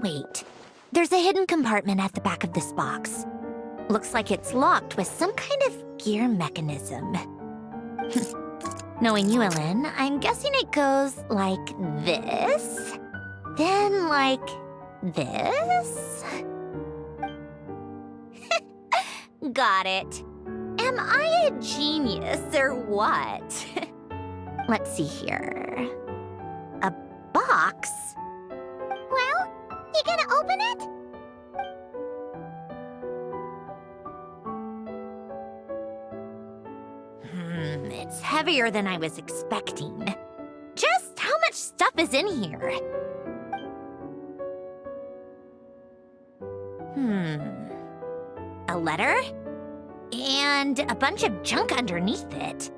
Wait. There's a hidden compartment at the back of this box. Looks like it's locked with some kind of gear mechanism. Knowing you, Ellen, I'm guessing it goes like this, then like this. Got it. Am I a genius or what? Let's see here. A box? Well, you gonna open it? It's heavier than I was expecting. Just how much stuff is in here? A letter? And a bunch of junk underneath it.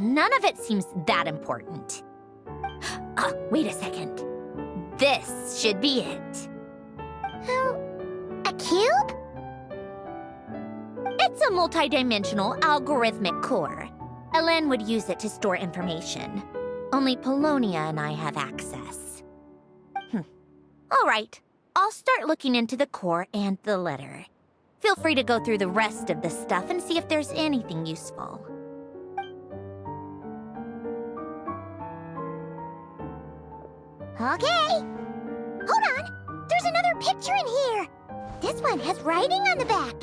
None of it seems that important. Wait a second. This should be it. A cube? It's a multidimensional algorithmic core. Ellen would use it to store information. Only Polonia and I have access. All right, I'll start looking into the core and the letter. Feel free to go through the rest of the stuff and see if there's anything useful. Okay. Hold on. There's another picture in here. This one has writing on the back.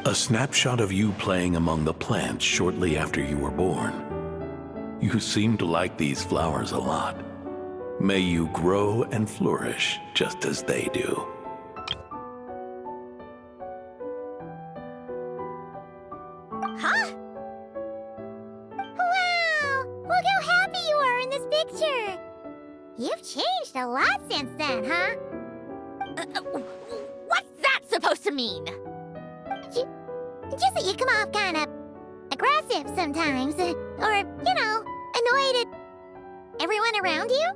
A snapshot of you playing among the plants shortly after you were born. You seem to like these flowers a lot. May you grow and flourish just as they do. Huh? Wow! Look how happy you are in this picture. You've changed a lot since then, huh? What's that supposed to mean? Just that you come off kind of aggressive sometimes, or, you know, annoyed at everyone around you?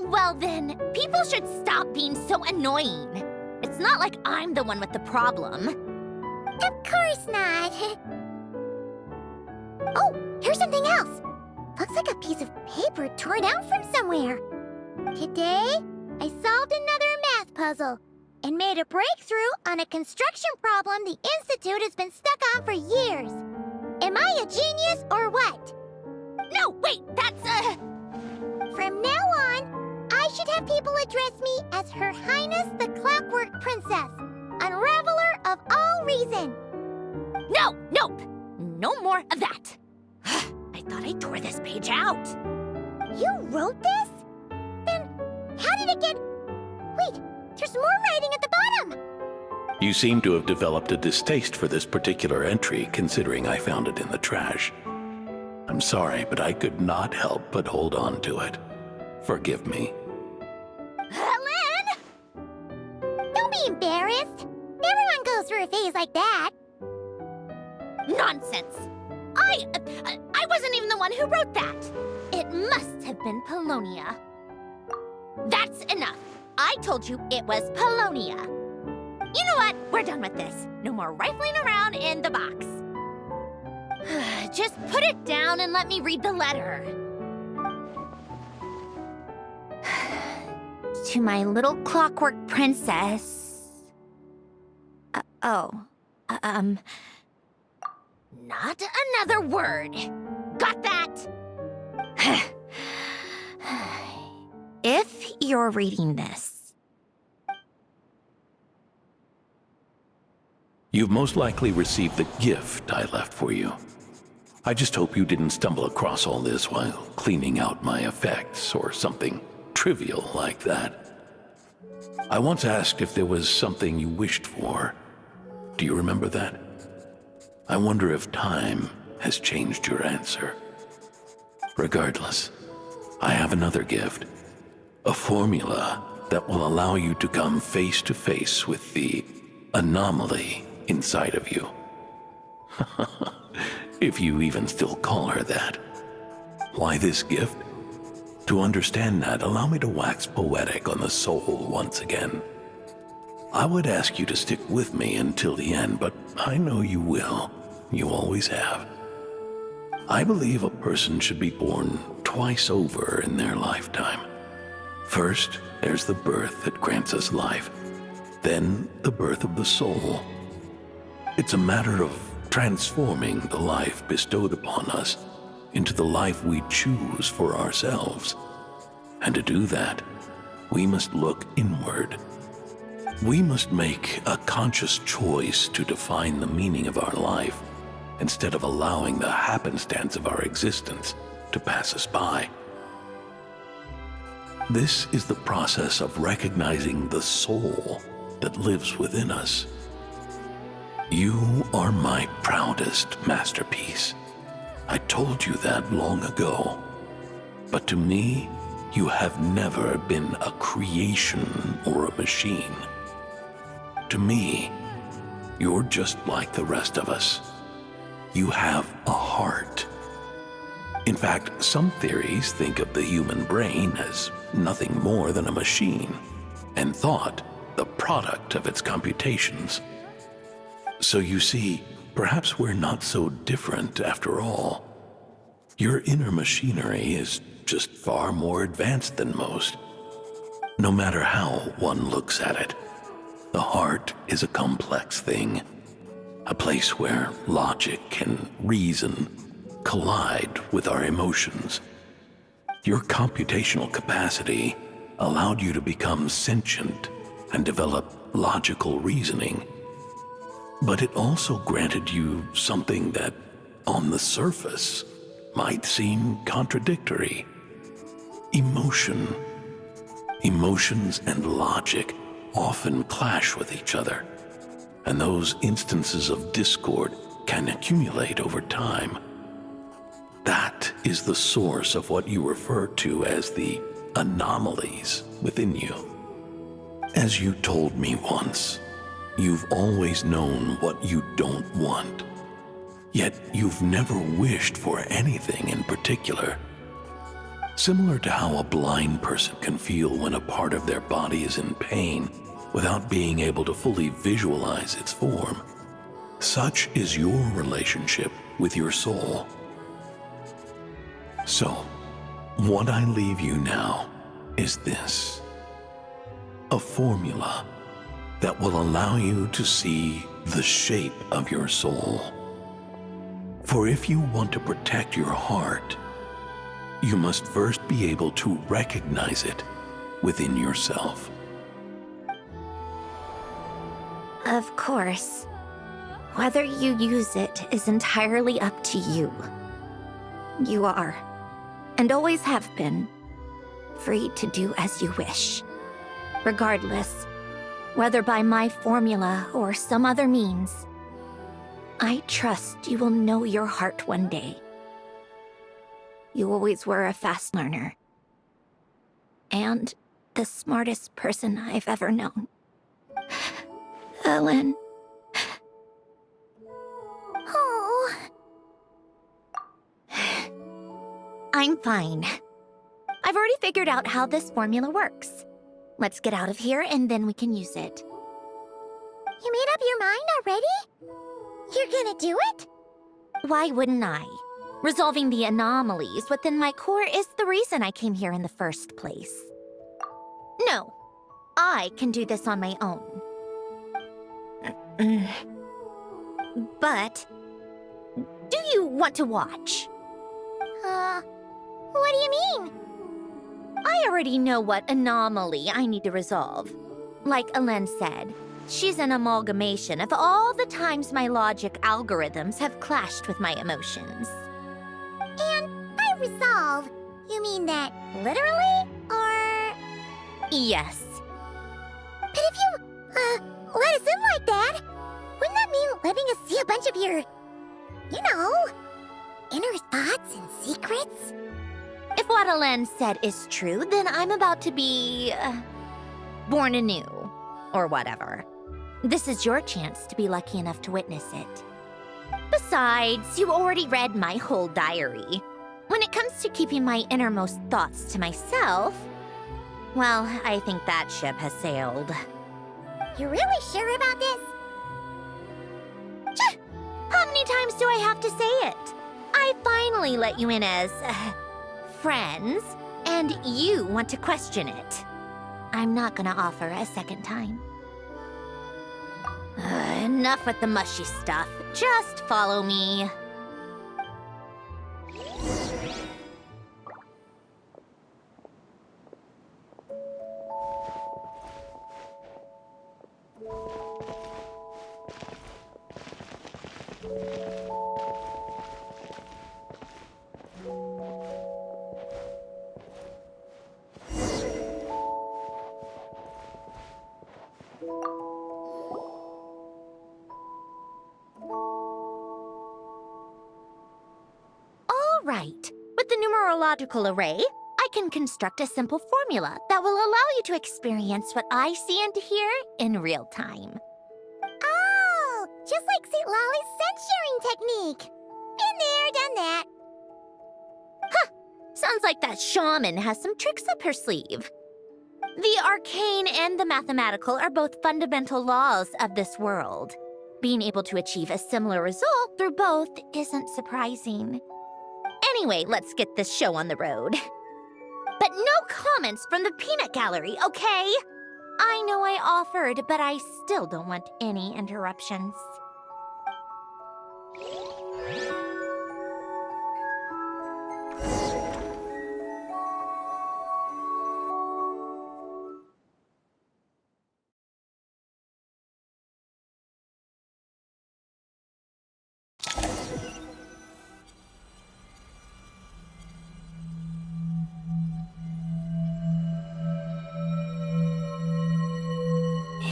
Well then, people should stop being so annoying. It's not like I'm the one with the problem. Of course not. Oh, here's something else. Looks like a piece of paper torn out from somewhere. Today, I solved another math puzzle and made a breakthrough on a construction problem the Institute has been stuck on for years. Am I a genius or what? No, wait, that's From now on, I should have people address me as Her Highness the Clockwork Princess, unraveler of all reason. No, nope, no more of that. I thought I tore this page out. You wrote this? Then how did it get... Wait, there's more writing at the bottom. You seem to have developed a distaste for this particular entry, considering I found it in the trash. I'm sorry, but I could not help but hold on to it. Forgive me. Helen! Don't be embarrassed. Everyone goes through a phase like that. Nonsense. I wasn't even the one who wrote that. It must have been Polonia. That's enough. I told you it was Polonia. You know what? We're done with this. No more rifling around in the box. Just put it down and let me read the letter. To my little clockwork princess. Not another word. Got that? If you're reading this, You've most likely received the gift I left for you. I just hope you didn't stumble across all this while cleaning out my effects or something trivial like that. I once asked if there was something you wished for. Do you remember that? I wonder if time has changed your answer. Regardless, I have another gift. A formula that will allow you to come face to face with the anomaly inside of you. If you even still call her that. Why this gift? To understand that, allow me to wax poetic on the soul once again. I would ask you to stick with me until the end, but I know you will. You always have. I believe a person should be born twice over in their lifetime. First, there's the birth that grants us life, then the birth of the soul. It's a matter of transforming the life bestowed upon us into the life we choose for ourselves. And to do that, we must look inward. We must make a conscious choice to define the meaning of our life instead of allowing the happenstance of our existence to pass us by. This is the process of recognizing the soul that lives within us. You are my proudest masterpiece. I told you that long ago. But to me, you have never been a creation or a machine. To me, you're just like the rest of us. You have a heart. In fact, some theories think of the human brain as nothing more than a machine, and thought the product of its computations. So you see, perhaps we're not so different after all. Your inner machinery is just far more advanced than most. No matter how one looks at it, the heart is a complex thing, a place where logic and reason collide with our emotions. Your computational capacity allowed you to become sentient and develop logical reasoning. But it also granted you something that, on the surface, might seem contradictory. Emotion. Emotions and logic often clash with each other, and those instances of discord can accumulate over time. That is the source of what you refer to as the anomalies within you. As you told me once, you've always known what you don't want, yet you've never wished for anything in particular. Similar to how a blind person can feel when a part of their body is in pain without being able to fully visualize its form, such is your relationship with your soul. So, what I leave you now is this: a formula that will allow you to see the shape of your soul. For if you want to protect your heart, you must first be able to recognize it within yourself. Of course. Whether you use it is entirely up to you. You are, and always have been, free to do as you wish. Regardless, whether by my formula or some other means, I trust you will know your heart one day. You always were a fast learner. And the smartest person I've ever known. Ellen. Oh. I'm fine. I've already figured out how this formula works. Let's get out of here and then we can use it. You made up your mind already? You're gonna do it? Why wouldn't I? Resolving the anomalies within my core is the reason I came here in the first place. No, I can do this on my own. But, do you want to watch? What do you mean? I already know what anomaly I need to resolve. Like Ellen said, she's an amalgamation of all the times my logic algorithms have clashed with my emotions. And by resolve, you mean that literally, or...? Yes. But if you, let us in like that, wouldn't that mean letting us see a bunch of your, inner thoughts and secrets? If what Ellen said is true, then I'm about to be... born anew, or whatever. This is your chance to be lucky enough to witness it. Besides, you already read my whole diary. When it comes to keeping my innermost thoughts to myself, well, I think that ship has sailed. You're really sure about this? How many times do I have to say it? I finally let you in as... friends, And you want to question it. I'm not gonna offer a second time. Enough with the mushy stuff. Just follow me. All right. With the numerological array, I can construct a simple formula that will allow you to experience what I see and hear in real time. Oh, just like St. Lolly's scent-sharing technique. Been there, done that. Sounds like that shaman has some tricks up her sleeve. The arcane and the mathematical are both fundamental laws of this world. Being able to achieve a similar result through both isn't surprising. Anyway, let's get this show on the road. But no comments from the peanut gallery, okay? I know I offered, but I still don't want any interruptions.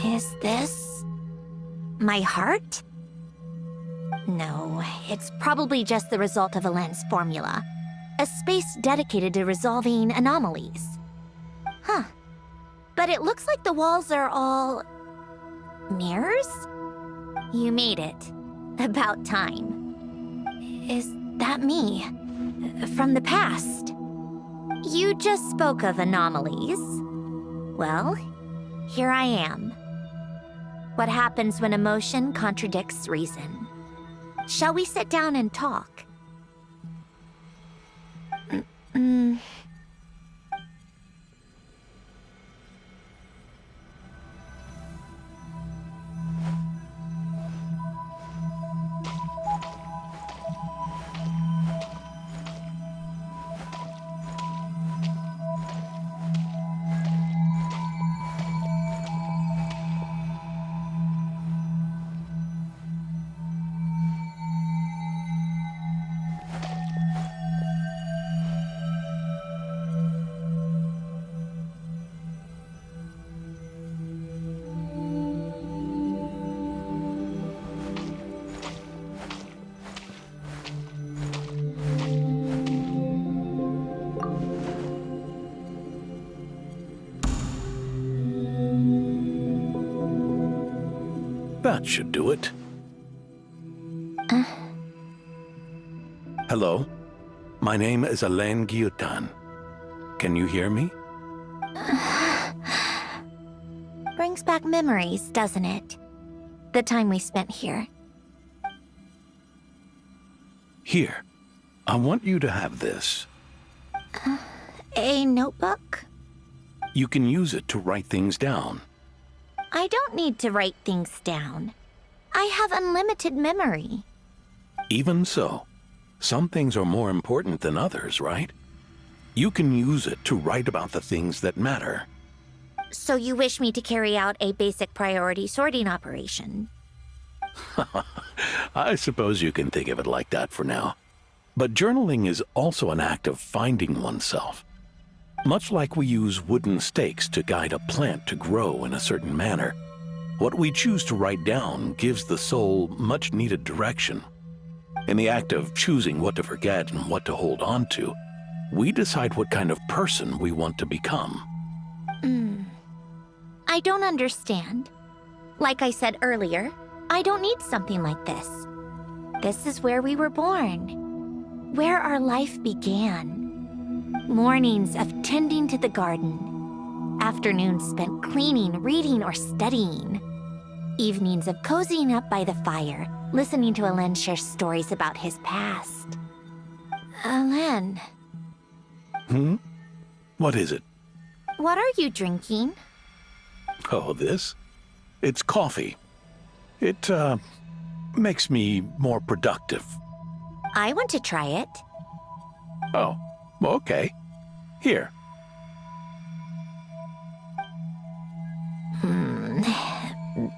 Is this my heart? No, it's probably just the result of a lens formula. A space dedicated to resolving anomalies. Huh. But it looks like the walls are all mirrors? You made it. About time. Is that me? From the past? You just spoke of anomalies. Well, here I am. What happens when emotion contradicts reason? Shall we sit down and talk? That should do it. Hello? My name is Alain Guillotin. Can you hear me? Brings back memories, doesn't it? The time we spent here. Here. I want you to have this. A notebook? You can use it to write things down. I don't need to write things down. I have unlimited memory. Even so, some things are more important than others, right? You can use it to write about the things that matter. So you wish me to carry out a basic priority sorting operation? I suppose you can think of it like that for now. But journaling is also an act of finding oneself. Much like we use wooden stakes to guide a plant to grow in a certain manner, what we choose to write down gives the soul much-needed direction. In the act of choosing what to forget and what to hold on to, we decide what kind of person we want to become. I don't understand. Like I said earlier, I don't need something like this. This is where we were born, where our life began. Mornings of tending to the garden, afternoons spent cleaning, reading, or studying, evenings of cozying up by the fire, listening to Alain share stories about his past. Alain. What is it? What are you drinking? Oh, this? It's coffee. It, makes me more productive. I want to try it. Oh, okay. Here.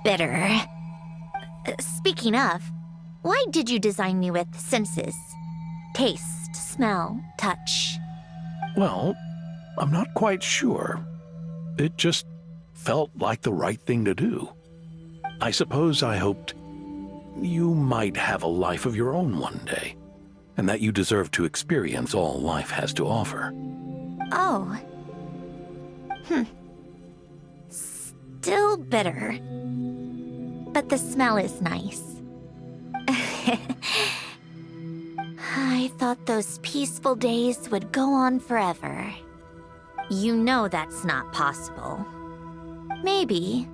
Bitter. Speaking of, why did you design me with senses? Taste, smell, touch. Well, I'm not quite sure. It just felt like the right thing to do. I suppose I hoped you might have a life of your own one day, and that you deserve to experience all life has to offer. Oh. Still bitter. But the smell is nice. I thought those peaceful days would go on forever. You know that's not possible. Maybe.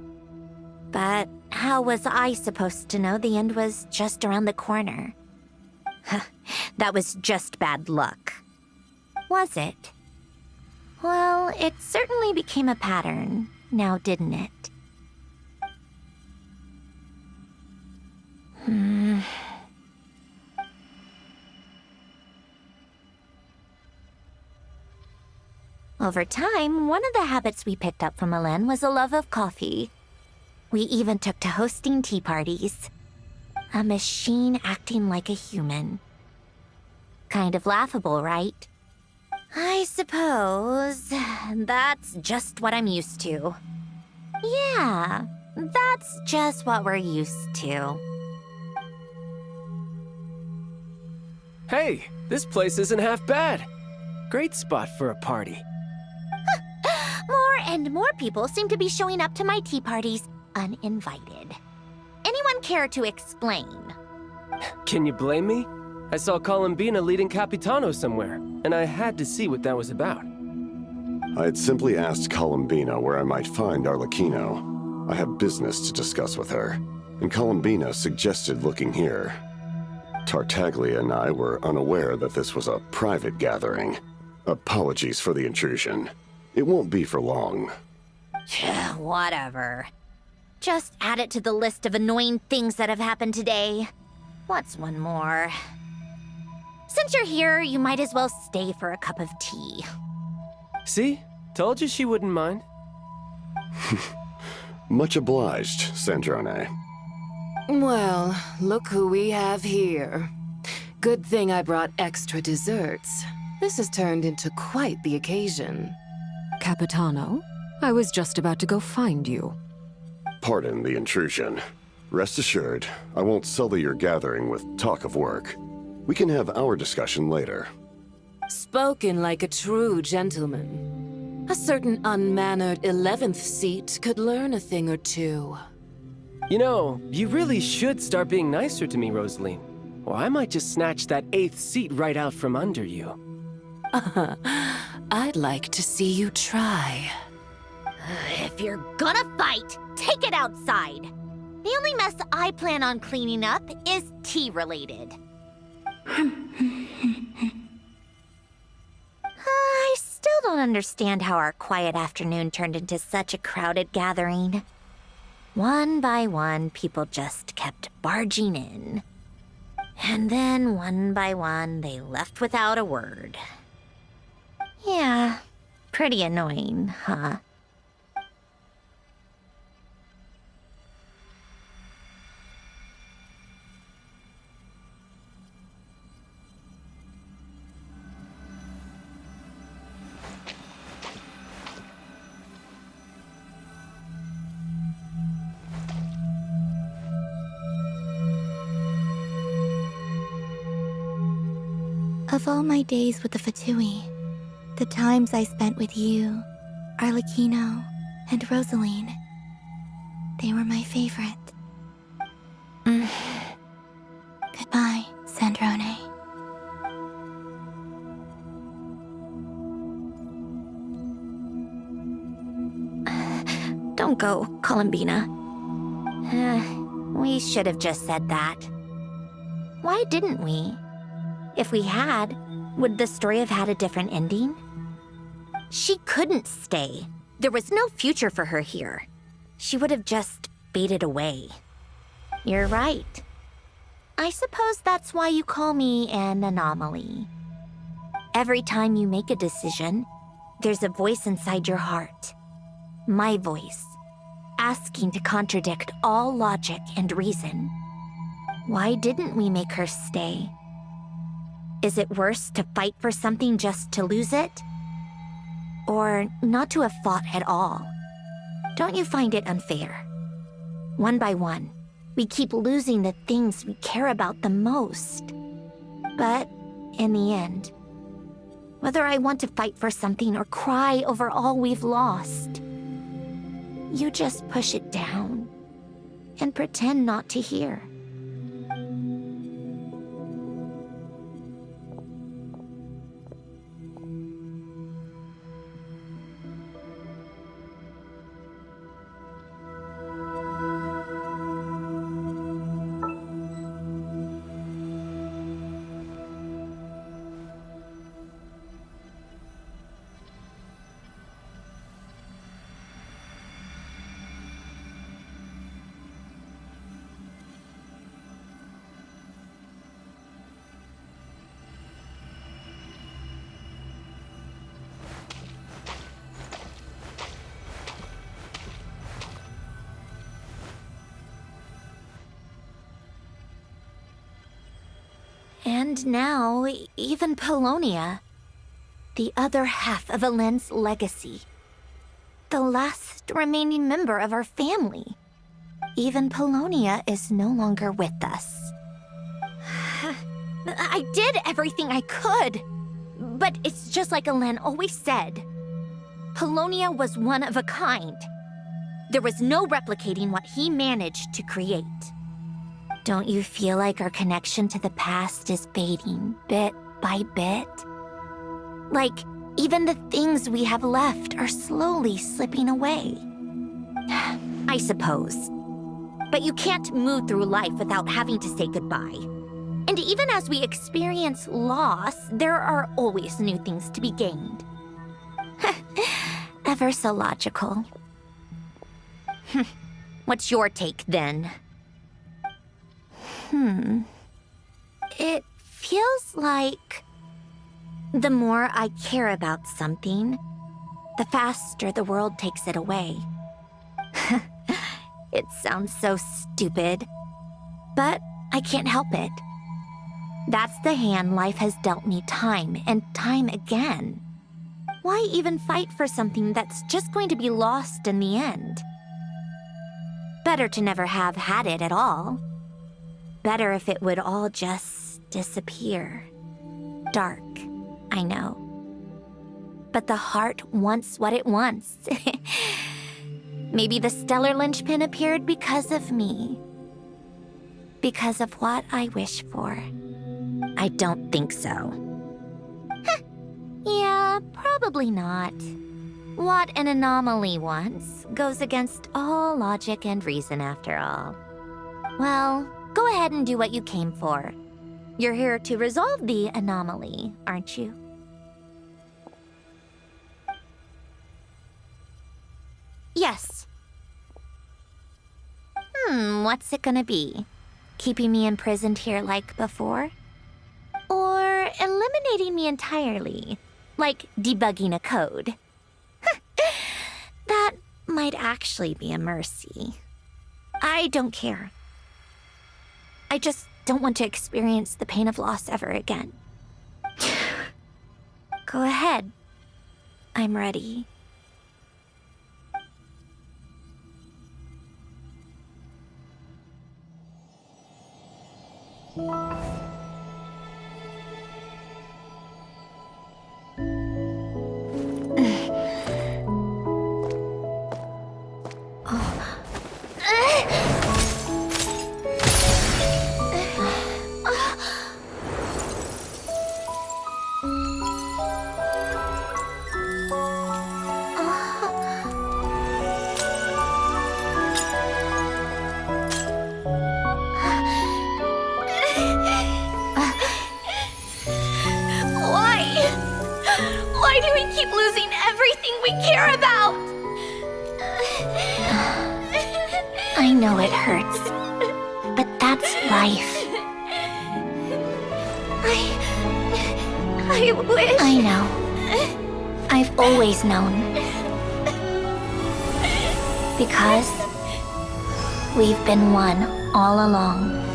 But how was I supposed to know the end was just around the corner? That was just bad luck. Was it? Well, it certainly became a pattern, now didn't it? Over time, one of the habits we picked up from Alen was a love of coffee. We even took to hosting tea parties. A machine acting like a human. Kind of laughable, right? I suppose that's just what I'm used to. Yeah, that's just what we're used to. Hey, this place isn't half bad. Great spot for a party. More and more people seem to be showing up to my tea parties uninvited. Anyone care to explain? Can you blame me? I saw Columbina leading Capitano somewhere, and I had to see what that was about. I had simply asked Columbina where I might find Arlecchino. I have business to discuss with her, and Columbina suggested looking here. Tartaglia and I were unaware that this was a private gathering. Apologies for the intrusion. It won't be for long. Whatever. Just add it to the list of annoying things that have happened today. What's one more? Since you're here, you might as well stay for a cup of tea. See? Told you she wouldn't mind. Much obliged, Sandrone. Well, look who we have here. Good thing I brought extra desserts. This has turned into quite the occasion. Capitano, I was just about to go find you. Pardon the intrusion. Rest assured, I won't sully your gathering with talk of work. We can have our discussion later. Spoken like a true gentleman. A certain unmannered 11th seat could learn a thing or two. You know, you really should start being nicer to me, Rosaline. Or I might just snatch that 8th seat right out from under you. I'd like to see you try. If you're gonna fight, take it outside. The only mess I plan on cleaning up is tea-related. I still don't understand how our quiet afternoon turned into such a crowded gathering. One by one, people just kept barging in. And then, one by one, they left without a word. Yeah, pretty annoying, huh? Of all my days with the Fatui, the times I spent with you, Arlecchino, and Rosaline, they were my favorite. Goodbye, Sandrone. Don't go, Columbina. We should have just said that. Why didn't we? If we had, would the story have had a different ending? She couldn't stay. There was no future for her here. She would have just faded away. You're right. I suppose that's why you call me an anomaly. Every time you make a decision, there's a voice inside your heart. My voice, asking to contradict all logic and reason. Why didn't we make her stay? Is it worse to fight for something just to lose it? Or not to have fought at all? Don't you find it unfair? One by one, we keep losing the things we care about the most. But in the end, whether I want to fight for something or cry over all we've lost, you just push it down and pretend not to hear. And now, even Polonia, the other half of Alen's legacy, the last remaining member of our family. Even Polonia is no longer with us. I did everything I could, but it's just like Alen always said. Polonia was one of a kind. There was no replicating what he managed to create. Don't you feel like our connection to the past is fading bit by bit? Like, even the things we have left are slowly slipping away. I suppose. But you can't move through life without having to say goodbye. And even as we experience loss, there are always new things to be gained. Ever so logical. What's your take, then? It feels like the more I care about something, the faster the world takes it away. It sounds so stupid, but I can't help it. That's the hand life has dealt me time and time again. Why even fight for something that's just going to be lost in the end? Better to never have had it at all. Better if it would all just disappear. Dark, I know. But the heart wants what it wants. Maybe the stellar linchpin appeared because of me. Because of what I wish for. I don't think so. Yeah, probably not. What an anomaly wants goes against all logic and reason after all. Well, go ahead and do what you came for. You're here to resolve the anomaly, aren't you? Yes. What's it gonna be? Keeping me imprisoned here like before? Or eliminating me entirely, like debugging a code? That might actually be a mercy. I don't care. I just don't want to experience the pain of loss ever again. Go ahead. I'm ready. Why do we keep losing everything we care about? I know it hurts, but that's life. I wish... I know. I've always known. Because we've been one all along.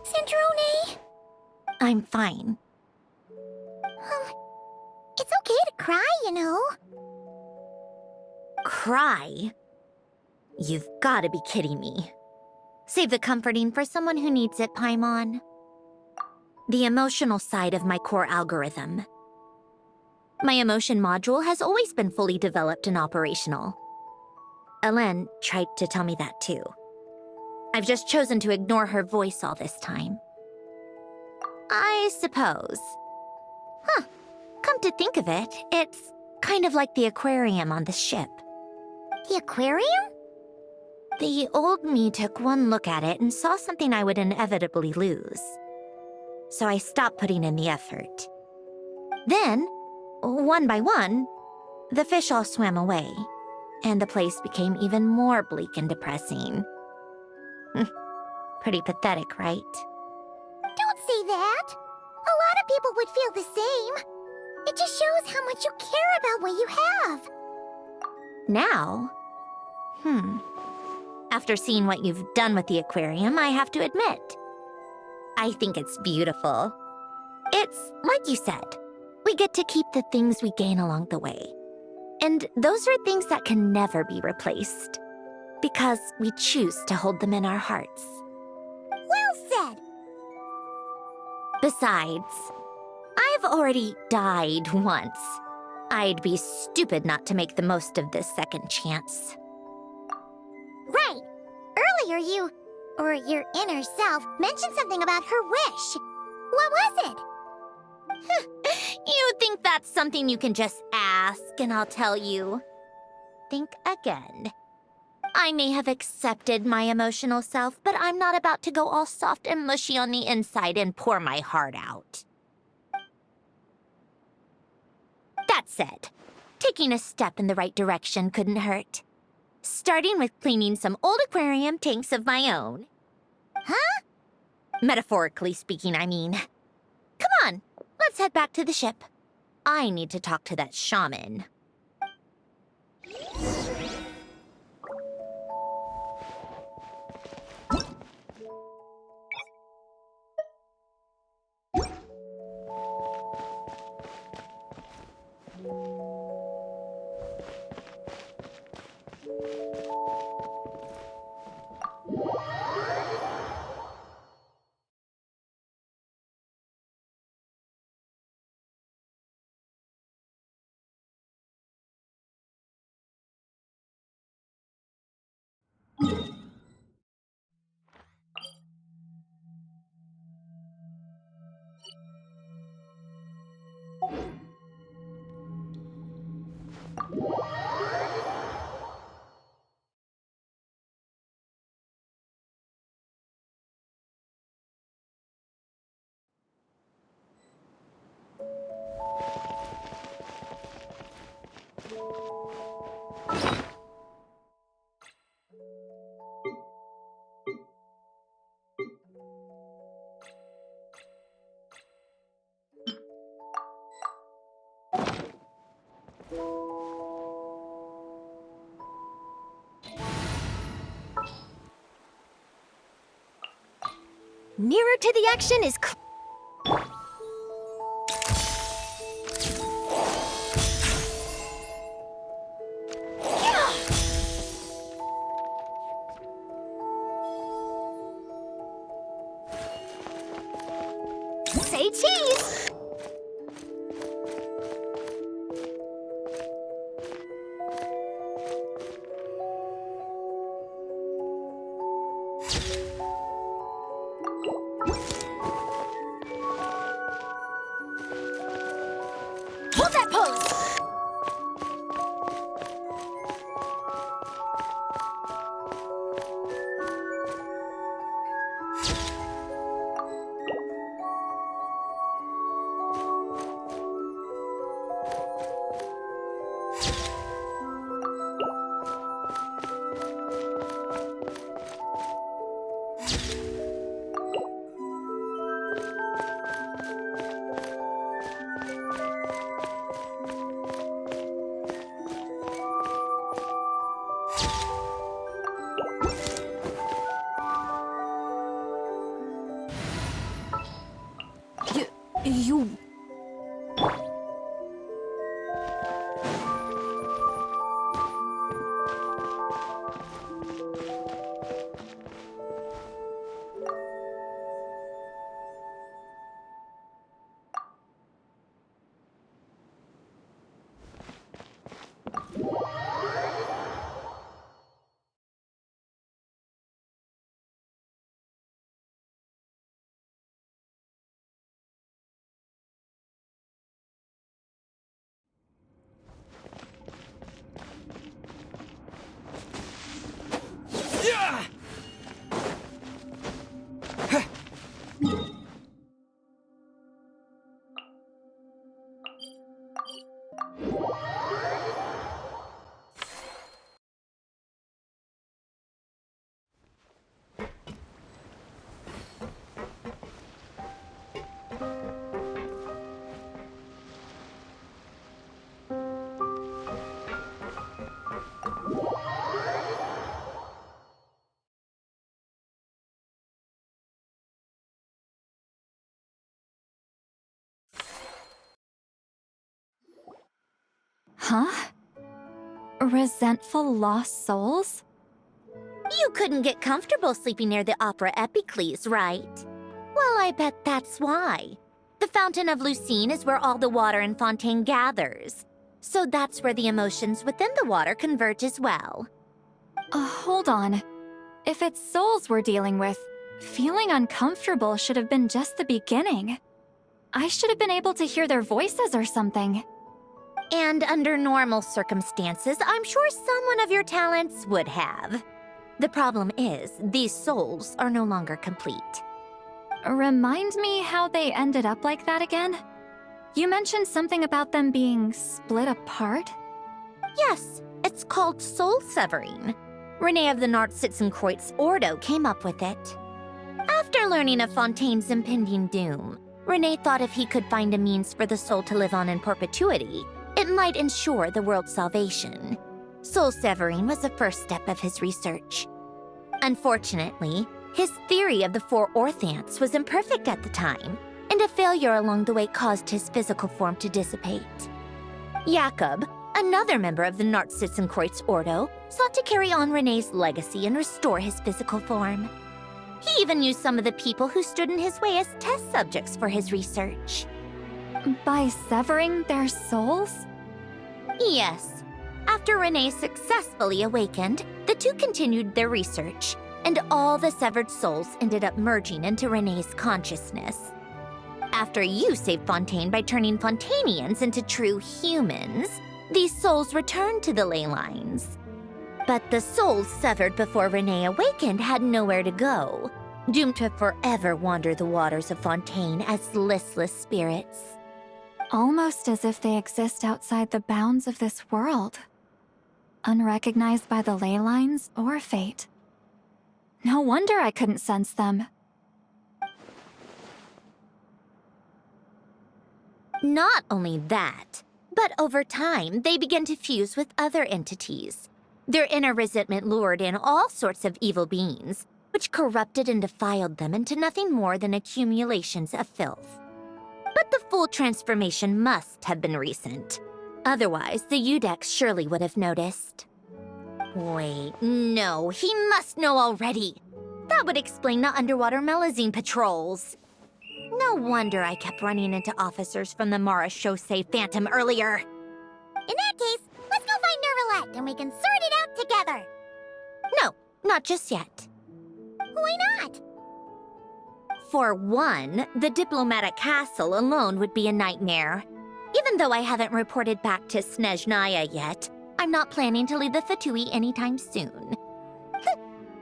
Cendrone! I'm fine. It's okay to cry, you know. Cry? You've gotta be kidding me. Save the comforting for someone who needs it, Paimon. The emotional side of my core algorithm. My emotion module has always been fully developed and operational. Elen tried to tell me that too. I've just chosen to ignore her voice all this time. I suppose. Huh. Come to think of it, it's kind of like the aquarium on the ship. The aquarium? The old me took one look at it and saw something I would inevitably lose. So I stopped putting in the effort. Then, one by one, the fish all swam away, and the place became even more bleak and depressing. Pretty pathetic, right? Don't say that. A lot of people would feel the same. It just shows how much you care about what you have. Now? After seeing what you've done with the aquarium, I have to admit, I think it's beautiful. It's like you said, we get to keep the things we gain along the way. And those are things that can never be replaced, because we choose to hold them in our hearts. Well said. Besides, I've already died once. I'd be stupid not to make the most of this second chance. Right. Earlier you, or your inner self, mentioned something about her wish. What was it? You think that's something you can just ask and I'll tell you? Think again. I may have accepted my emotional self, but I'm not about to go all soft and mushy on the inside and pour my heart out. That said, taking a step in the right direction couldn't hurt. Starting with cleaning some old aquarium tanks of my own. Huh? Metaphorically speaking, I mean. Come on, let's head back to the ship. I need to talk to that shaman. Nearer to the action is Say cheese! Hold that pose! You... Huh? Resentful lost souls? You couldn't get comfortable sleeping near the Opera Epicles, right? Well, I bet that's why. The Fountain of Lucine is where all the water in Fontaine gathers. So that's where the emotions within the water converge as well. Hold on. If it's souls we're dealing with, feeling uncomfortable should have been just the beginning. I should have been able to hear their voices or something. And under normal circumstances, I'm sure someone of your talents would have. The problem is, these souls are no longer complete. Remind me how they ended up like that again? You mentioned something about them being split apart? Yes, it's called soul severing. Renee of the Nartsitzenkreuz Ordo came up with it. After learning of Fontaine's impending doom, Renee thought if he could find a means for the soul to live on in perpetuity, it might ensure the world's salvation. Soul severing was the first step of his research. Unfortunately, his theory of the four orthants was imperfect at the time, and a failure along the way caused his physical form to dissipate. Jakob, another member of the Nartsitzenkreuz Ordo, sought to carry on Renee's legacy and restore his physical form. He even used some of the people who stood in his way as test subjects for his research. By severing their souls? Yes. After Renee successfully awakened, the two continued their research, and all the severed souls ended up merging into Renee's consciousness. After you saved Fontaine by turning Fontainians into true humans, these souls returned to the ley lines. But the souls severed before Renee awakened had nowhere to go, doomed to forever wander the waters of Fontaine as listless spirits. Almost as if they exist outside the bounds of this world. Unrecognized by the ley lines or fate. No wonder I couldn't sense them. Not only that, but over time, they began to fuse with other entities. Their inner resentment lured in all sorts of evil beings, which corrupted and defiled them into nothing more than accumulations of filth. But the full transformation must have been recent. Otherwise, the Udex surely would have noticed. Wait, no, he must know already. That would explain the underwater Melazine patrols. No wonder I kept running into officers from the Mara Chaussee Phantom earlier. In that case, let's go find Nervalette and we can sort it out together. No, not just yet. Why not? For one, the diplomatic castle alone would be a nightmare. Even though I haven't reported back to Snezhnaya yet, I'm not planning to leave the Fatui anytime soon.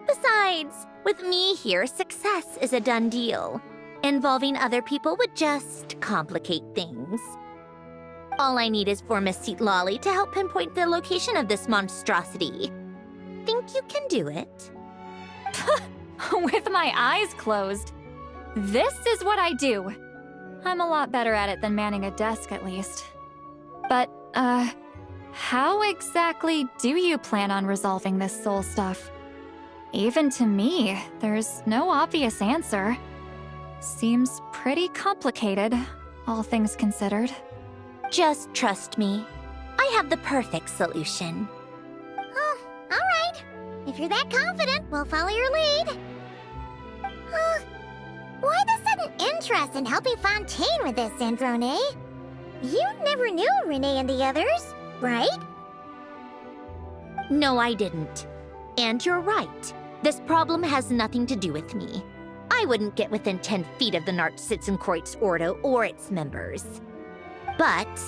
Besides, with me here, success is a done deal. Involving other people would just complicate things. All I need is for Miss Citlali to help pinpoint the location of this monstrosity. Think you can do it? With my eyes closed. This is what I do. I'm a lot better at it than manning a desk, at least. But, how exactly do you plan on resolving this soul stuff? Even to me, there's no obvious answer. Seems pretty complicated, all things considered. Just trust me. I have the perfect solution. Oh, all right. If you're that confident, we'll follow your lead. Why the sudden interest in helping Fontaine with this, Androne? You never knew Renee and the others, right? No, I didn't. And you're right. This problem has nothing to do with me. I wouldn't get within 10 feet of the Nartsitzenkreuz Ordo or its members. But,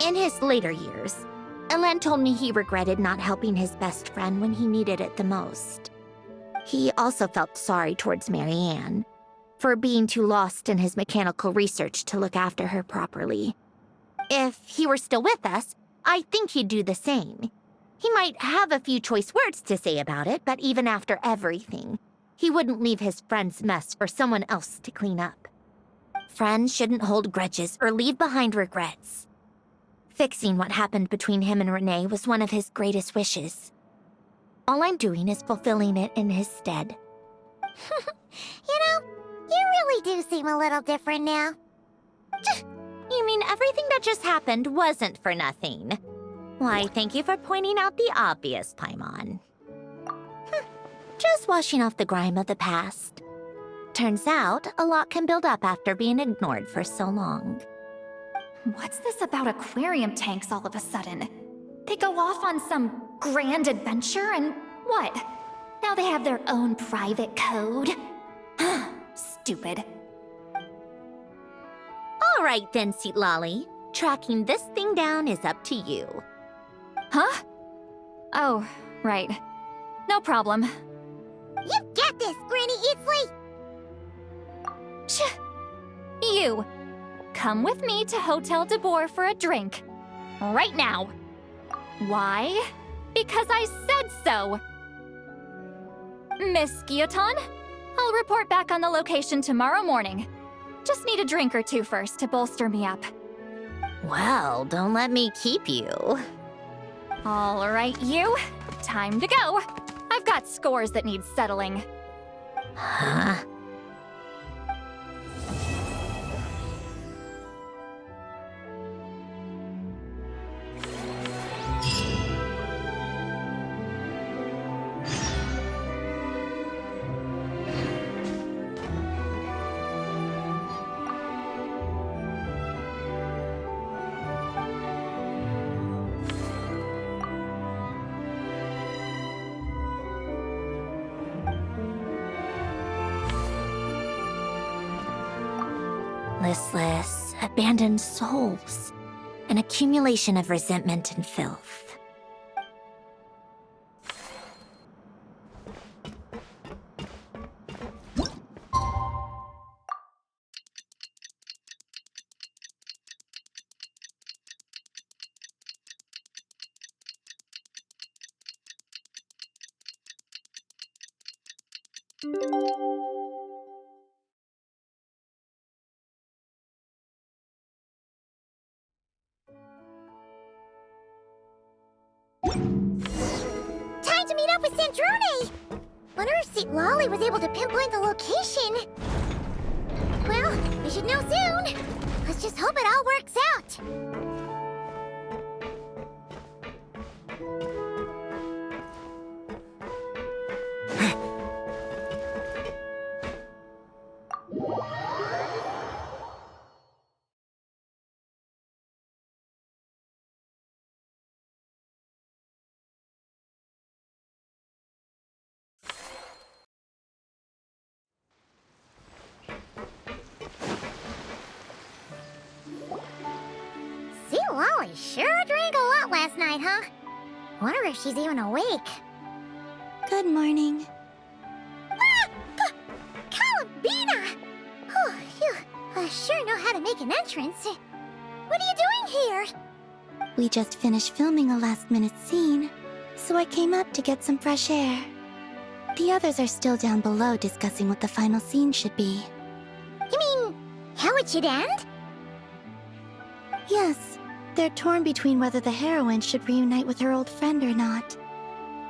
in his later years, Elen told me he regretted not helping his best friend when he needed it the most. He also felt sorry towards Marianne, for being too lost in his mechanical research to look after her properly. If he were still with us, I think he'd do the same. He might have a few choice words to say about it, but even after everything, he wouldn't leave his friend's mess for someone else to clean up. Friends shouldn't hold grudges or leave behind regrets. Fixing what happened between him and Renee was one of his greatest wishes. All I'm doing is fulfilling it in his stead. You know, you really do seem a little different now. You mean everything that just happened wasn't for nothing? Why, thank you for pointing out the obvious, Paimon. Just washing off the grime of the past. Turns out, a lot can build up after being ignored for so long. What's this about aquarium tanks all of a sudden? They go off on some grand adventure and what? Now they have their own private code? Stupid. All right then, Citlali. Tracking this thing down is up to you. Huh? Oh, right. No problem. You got this, Granny Eatsley! You, come with me to Hotel de Boer for a drink. Right now. Why? Because I said so! Miss Guillotin, I'll report back on the location tomorrow morning. Just need a drink or two first to bolster me up. Well, don't let me keep you. All right, you. Time to go. I've got scores that need settling. Huh? Listless, abandoned souls. An accumulation of resentment and filth. Time to meet up with Sandrone! Wonder if Citlali was able to pinpoint the location. Well, we should know soon. Let's just hope it all works out. Boy, sure drank a lot last night, huh? Wonder if she's even awake. Good morning. Columbina! Oh, you sure know how to make an entrance. What are you doing here? We just finished filming a last-minute scene, so I came up to get some fresh air. The others are still down below discussing what the final scene should be. You mean, how it should end? Yes, they're torn between whether the heroine should reunite with her old friend or not.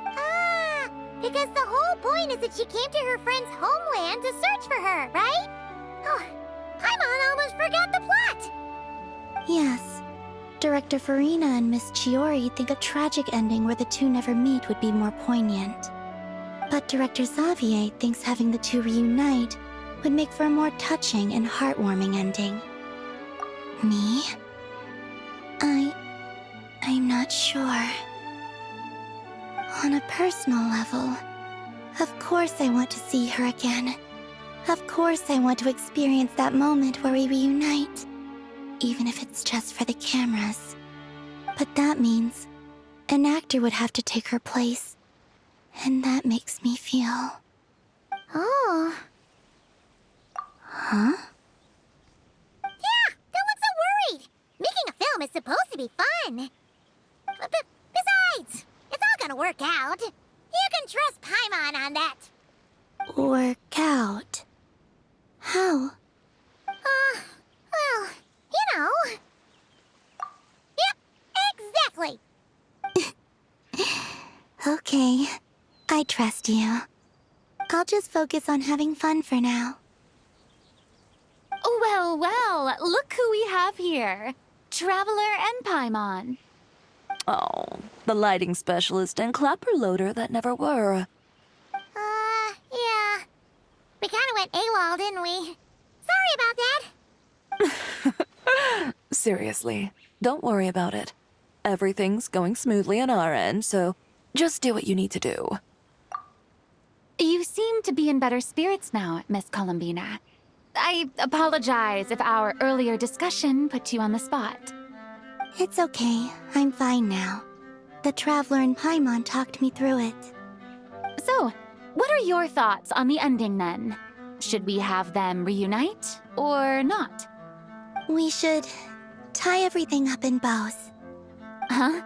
Ah, because the whole point is that she came to her friend's homeland to search for her, right? Oh, Paimon almost forgot the plot! Yes. Director Farina and Miss Chiori think a tragic ending where the two never meet would be more poignant. But Director Xavier thinks having the two reunite would make for a more touching and heartwarming ending. Me? I'm not sure. On a personal level, of course I want to see her again. Of course I want to experience that moment where we reunite. Even if it's just for the cameras. But that means an actor would have to take her place. And that makes me feel... Oh. Huh? Yeah, don't look so worried. Making a film is supposed to be fun. But besides, it's all gonna work out. You can trust Paimon on that. Work out. How? Well, you know. Yep, exactly. Okay, I trust you. I'll just focus on having fun for now. Well, well, look who we have here. Traveler and Paimon. Oh, the lighting specialist and clapper loader that never were. Yeah. We kinda went AWOL, didn't we? Sorry about that. Seriously, don't worry about it. Everything's going smoothly on our end, so just do what you need to do. You seem to be in better spirits now, Miss Columbina. I apologize if our earlier discussion put you on the spot. It's okay, I'm fine now. The Traveler and Paimon talked me through it. So, what are your thoughts on the ending then? Should we have them reunite or not? We should tie everything up in bows. Huh?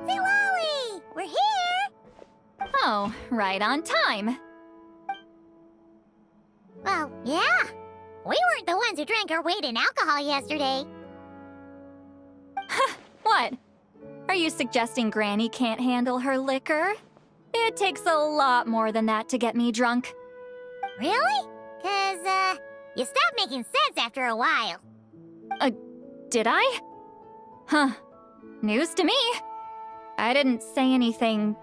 Ziwali! We're here! Oh, right on time. Well, yeah. We weren't the ones who drank our weight in alcohol yesterday. What? Are you suggesting Granny can't handle her liquor? It takes a lot more than that to get me drunk. Really? 'Cause, you stopped making sense after a while. Did I? Huh. News to me. I didn't say anything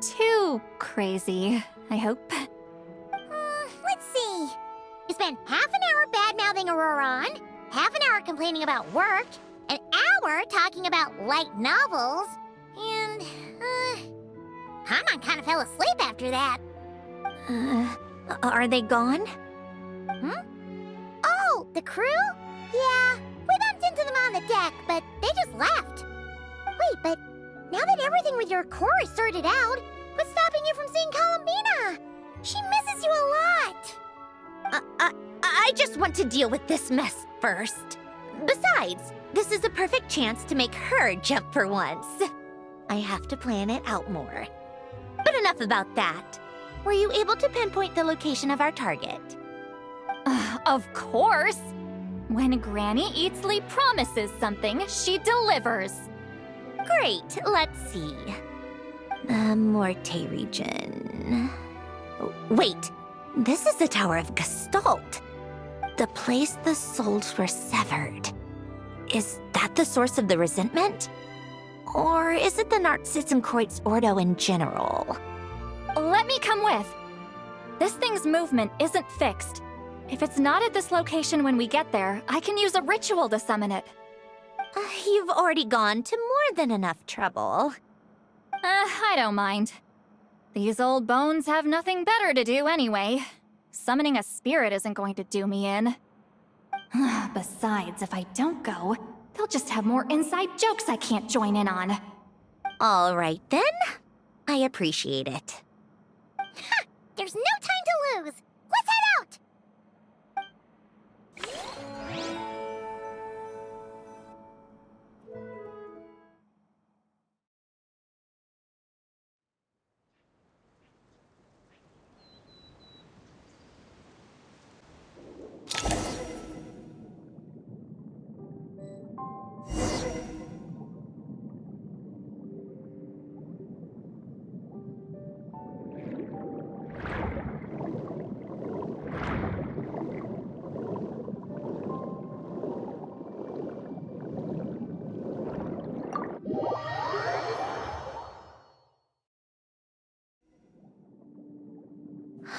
too crazy, I hope. Let's see. You spent half an hour bad-mouthing Auroron, half an hour complaining about work, an hour talking about light novels, and, Paimon kind of fell asleep after that. Are they gone? Oh, the crew? Yeah, we bumped into them on the deck, but they just left. Wait, but now that everything with your core is sorted out, what's stopping you from seeing Columbina? She misses you a lot. I just want to deal with this mess first. Besides, this is a perfect chance to make her jump for once. I have to plan it out more. But enough about that. Were you able to pinpoint the location of our target? Of course. When Granny Eatsley promises something, she delivers. Great, let's see. The Morte region. Wait, this is the Tower of Gestalt. The place the souls were severed. Is that the source of the resentment? Or is it the Narcissenkreuz Ordo in general? Let me come with. This thing's movement isn't fixed. If it's not at this location when we get there, I can use a ritual to summon it. You've already gone to more than enough trouble. I don't mind. These old bones have nothing better to do anyway. Summoning a spirit isn't going to do me in. Besides, if I don't go, they'll just have more inside jokes I can't join in on. All right then. I appreciate it. Ha! There's no time to lose! Let's head out!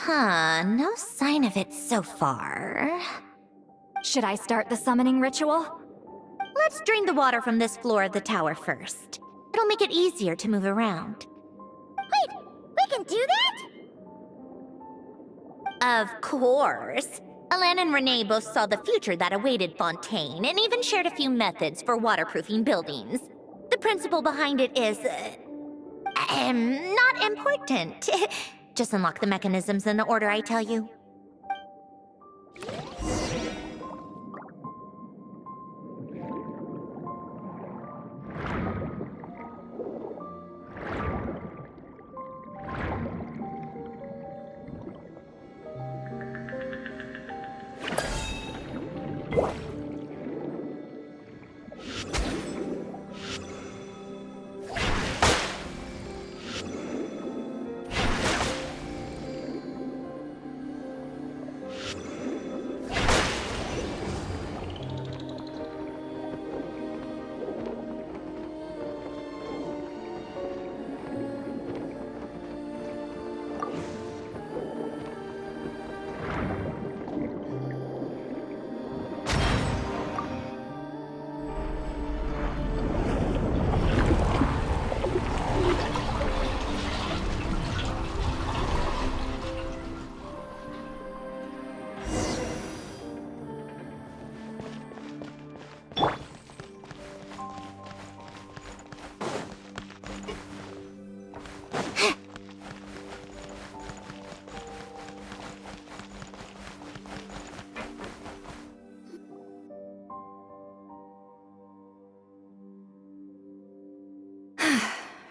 Huh, no sign of it so far. Should I start the summoning ritual? Let's drain the water from this floor of the tower first. It'll make it easier to move around. Wait, we can do that? Of course. Alan and Renee both saw the future that awaited Fontaine and even shared a few methods for waterproofing buildings. The principle behind it is... not important. Just unlock the mechanisms in the order I tell you.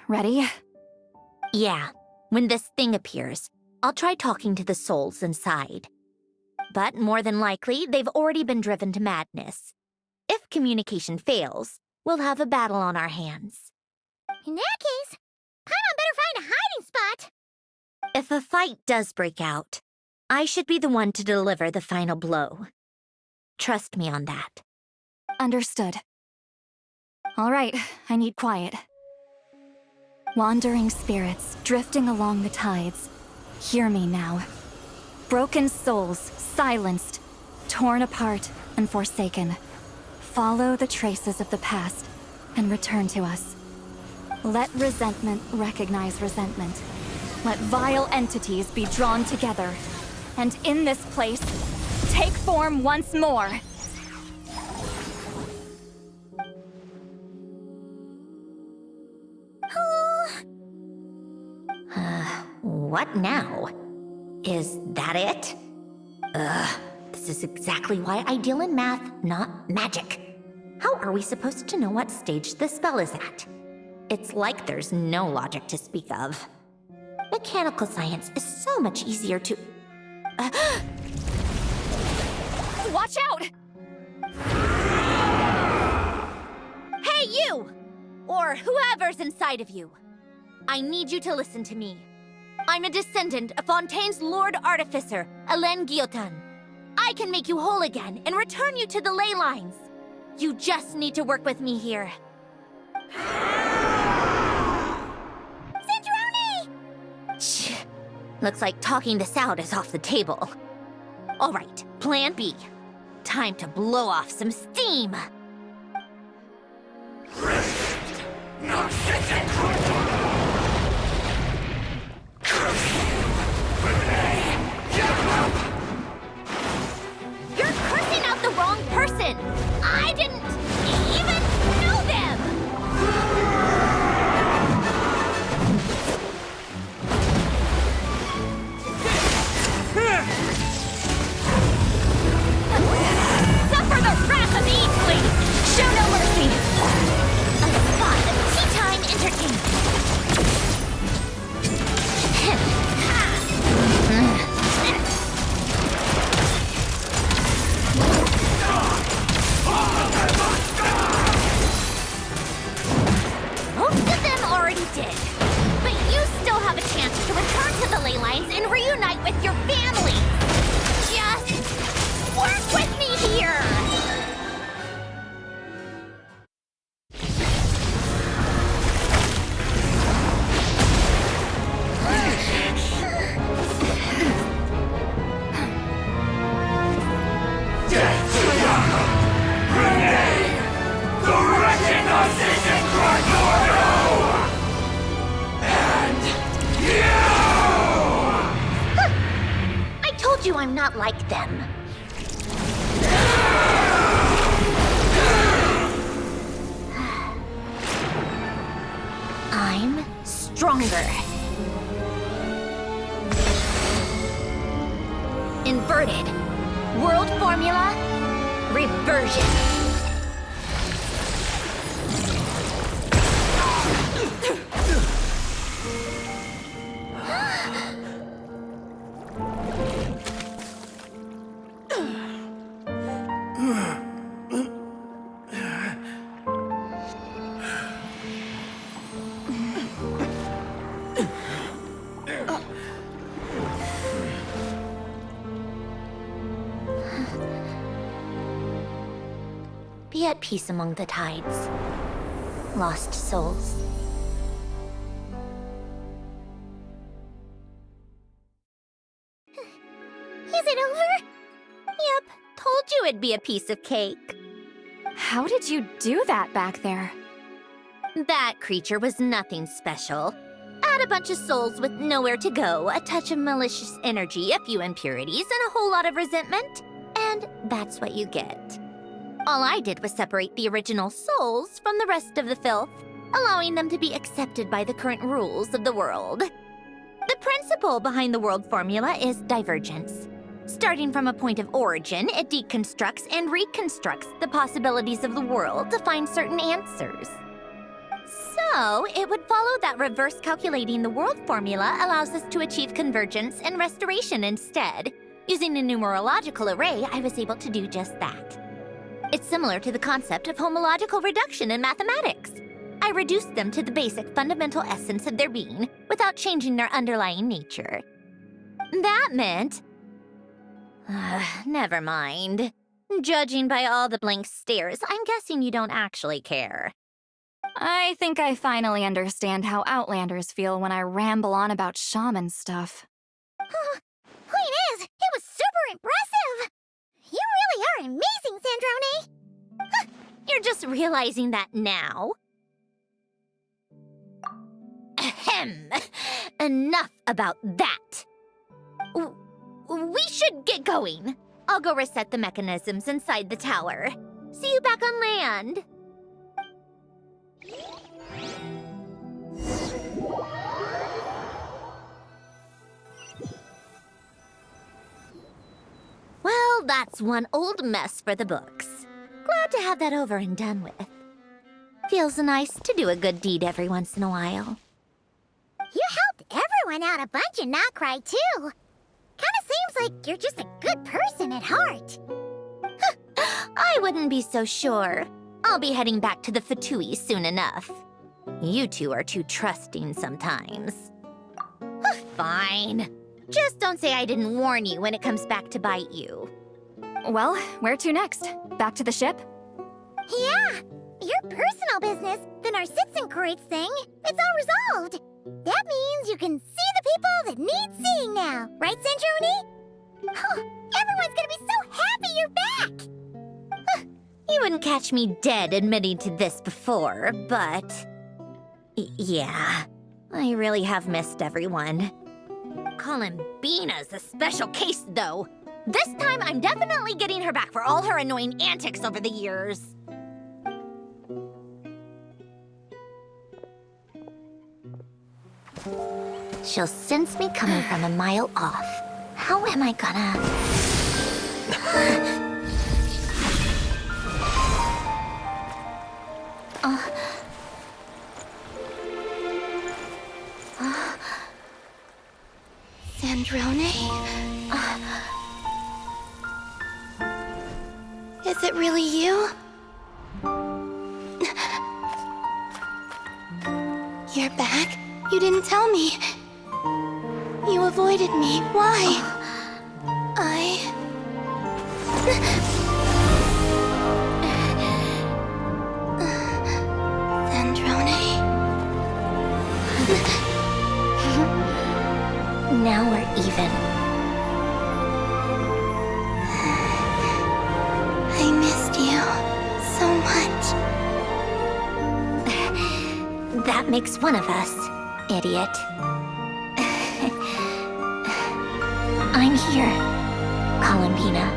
Ready? Yeah, when this thing appears, I'll try talking to the souls inside. But more than likely, they've already been driven to madness. If communication fails, we'll have a battle on our hands. In that case, Paimon better find a hiding spot! If a fight does break out, I should be the one to deliver the final blow. Trust me on that. Understood. All right, I need quiet. Wandering spirits drifting along the tides. Hear me now. Broken souls, silenced, torn apart, and forsaken. Follow the traces of the past and return to us. Let resentment recognize resentment. Let vile entities be drawn together. And in this place, take form once more. What now? Is that it? This is exactly why I deal in math, not magic. How are we supposed to know what stage the spell is at? It's like there's no logic to speak of. Mechanical science is so much easier to... Watch out! Hey, you! Or whoever's inside of you. I need you to listen to me. I'm a descendant of Fontaine's Lord Artificer, Alain Guillotin. I can make you whole again and return you to the ley lines. You just need to work with me here. Looks like talking this out is off the table. All right, plan B. Time to blow off some steam. You're cursing out the wrong person! I didn't even know them! Suffer the wrath of Easley! Show no mercy! A spot of tea time entertainment! Most of them already did. But you still have a chance to return to the ley lines and reunite with your family. Just work with me here! I told you I'm not like them. I'm stronger. Inverted. World formula. Reversion. Be at peace among the tides. Lost souls. Is it over? Yep, told you it'd be a piece of cake. How did you do that back there? That creature was nothing special. Add a bunch of souls with nowhere to go, a touch of malicious energy, a few impurities, and a whole lot of resentment, and that's what you get. All I did was separate the original souls from the rest of the filth, allowing them to be accepted by the current rules of the world. The principle behind the world formula is divergence. Starting from a point of origin, it deconstructs and reconstructs the possibilities of the world to find certain answers. So, it would follow that reverse calculating the world formula allows us to achieve convergence and restoration instead. Using a numerological array, I was able to do just that. It's similar to the concept of homological reduction in mathematics. I reduced them to the basic fundamental essence of their being without changing their underlying nature. That meant... never mind. Judging by all the blank stares, I'm guessing you don't actually care. I think I finally understand how Outlanders feel when I ramble on about shaman stuff. Point is, it was super impressive! You really are amazing, Sandrone! You're just realizing that now? Ahem! Enough about that! We should get going. I'll go reset the mechanisms inside the tower. See you back on land! Well, that's one old mess for the books. Glad to have that over and done with. Feels nice to do a good deed every once in a while. You helped everyone out a bunch and not cry, too. Kinda seems like you're just a good person at heart. I wouldn't be so sure. I'll be heading back to the Fatui soon enough. You two are too trusting sometimes. Fine. Just don't say I didn't warn you when it comes back to bite you. Well, where to next? Back to the ship? Yeah, your personal business, the Narcitsan Kreutz thing, it's all resolved. That means you can see the people that need seeing now, right, Sandrone? Oh, everyone's gonna be so happy you're back! You wouldn't catch me dead admitting to this before, but... yeah, I really have missed everyone. Columbina's a special case, though. This time, I'm definitely getting her back for all her annoying antics over the years. She'll sense me coming from a mile off. How am I gonna... Sandrone? Is it really you? You're back? You didn't tell me. You avoided me. Why? Sandrone? Now we're even. I missed you so much. That makes one of us, idiot. I'm here, Columbina.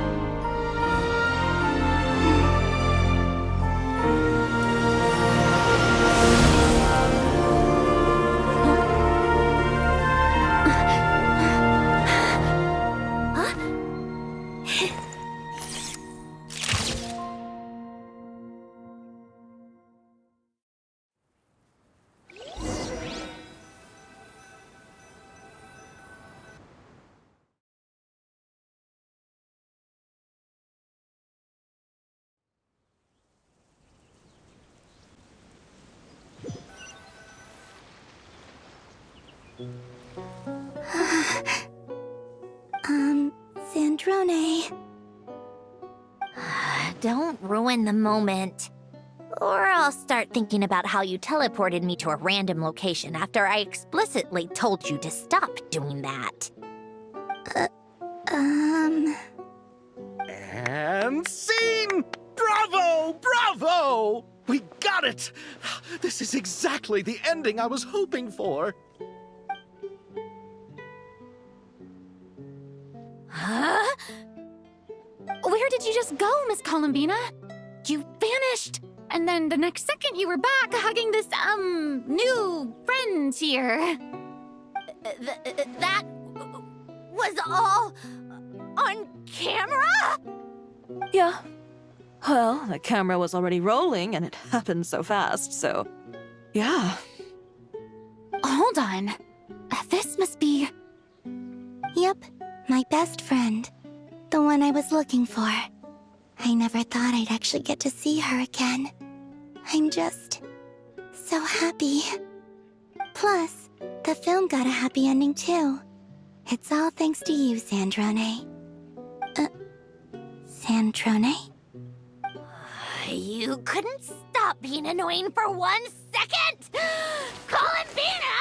Sandrone. Don't ruin the moment. Or I'll start thinking about how you teleported me to a random location after I explicitly told you to stop doing that. And scene! Bravo! Bravo! We got it! This is exactly the ending I was hoping for. Huh? Where did you just go, Miss Columbina? You vanished! And then the next second you were back hugging this, new friend here. That was all on camera? Yeah. Well, the camera was already rolling and it happened so fast, so... yeah. Hold on. This must be... Yep, my best friend. The one I was looking for. I never thought I'd actually get to see her again. I'm just... so happy. Plus, the film got a happy ending too. It's all thanks to you, Sandrone. Sandrone? You couldn't stop being annoying for 1 second? Columbina!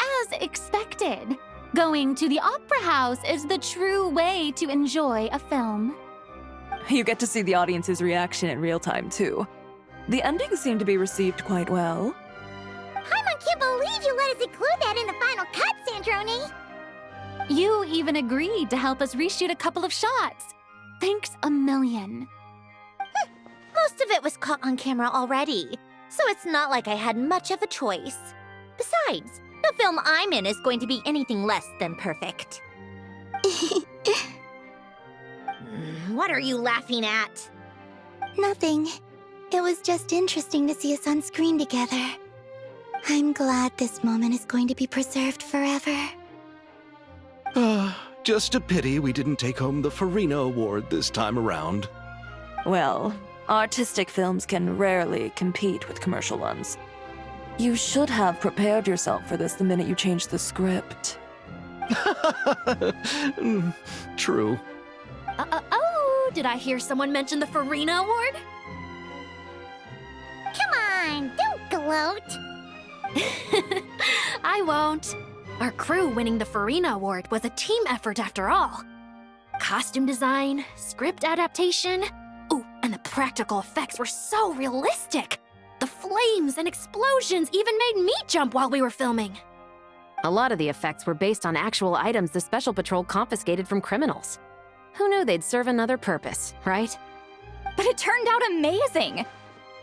As expected. Going to the opera house is the true way to enjoy a film. You get to see the audience's reaction in real time, too. The ending seemed to be received quite well. Paimon can't believe you let us include that in the final cut, Sandrone. You even agreed to help us reshoot a couple of shots. Thanks a million. Most of it was caught on camera already, so it's not like I had much of a choice. Besides, the film I'm in is going to be anything less than perfect. What are you laughing at? Nothing. It was just interesting to see us on screen together. I'm glad this moment is going to be preserved forever. Just a pity we didn't take home the Farina Award this time around. Well, artistic films can rarely compete with commercial ones. You should have prepared yourself for this the minute you changed the script. True. Oh, did I hear someone mention the Farina Award? Come on, don't gloat. I won't. Our crew winning the Farina Award was a team effort after all. Costume design, script adaptation. Ooh, and the practical effects were so realistic. The flames and explosions even made me jump while we were filming. A lot of the effects were based on actual items the Special Patrol confiscated from criminals. Who knew they'd serve another purpose, right? But it turned out amazing.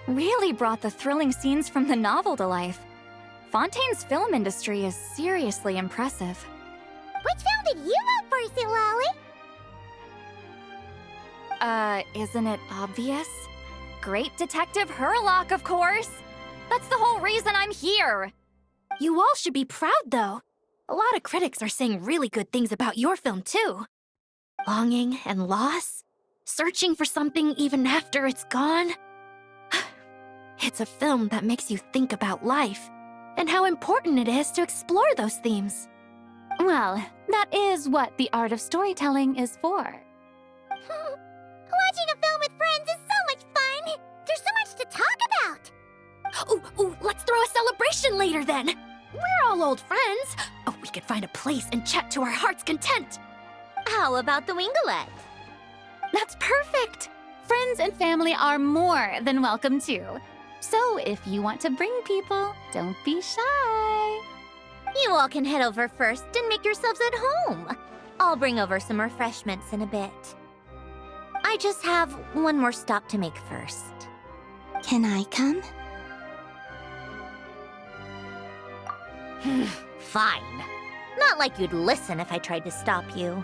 Really brought the thrilling scenes from the novel to life. Fontaine's film industry is seriously impressive. Which film did you vote for, Silali? Isn't it obvious? Great Detective Herlock, of course! That's the whole reason I'm here! You all should be proud, though. A lot of critics are saying really good things about your film, too. Longing and loss? Searching for something even after it's gone? It's a film that makes you think about life, and how important it is to explore those themes. Well, that is what the art of storytelling is for. Watching a film with friends is so much fun! There's so much to talk about! Ooh, let's throw a celebration later then! We're all old friends! Oh, we could find a place and chat to our heart's content! How about the Wingalette? That's perfect! Friends and family are more than welcome too. So if you want to bring people, don't be shy. You all can head over first and make yourselves at home. I'll bring over some refreshments in a bit. I just have one more stop to make first. Can I come? Fine. Not like you'd listen if I tried to stop you.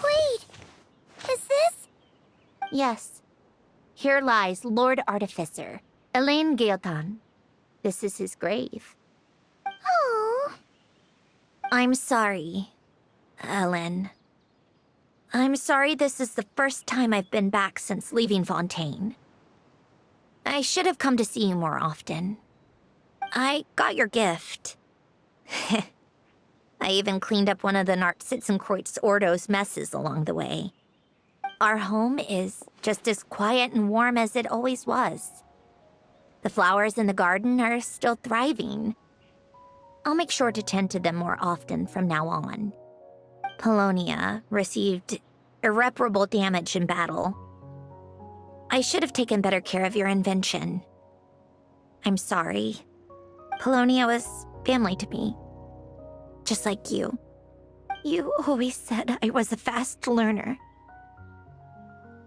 Wait! Is this? Yes. Here lies Lord Artificer, Elaine Gaeltan. This is his grave. Oh. I'm sorry, Ellen. I'm sorry this is the first time I've been back since leaving Fontaine. I should have come to see you more often. I got your gift. I even cleaned up one of the Nartsitzenkreuz Ordo's messes along the way. Our home is just as quiet and warm as it always was. The flowers in the garden are still thriving. I'll make sure to tend to them more often from now on. Polonia received irreparable damage in battle. I should have taken better care of your invention. I'm sorry. Polonia was family to me. Just like you. You always said I was a fast learner.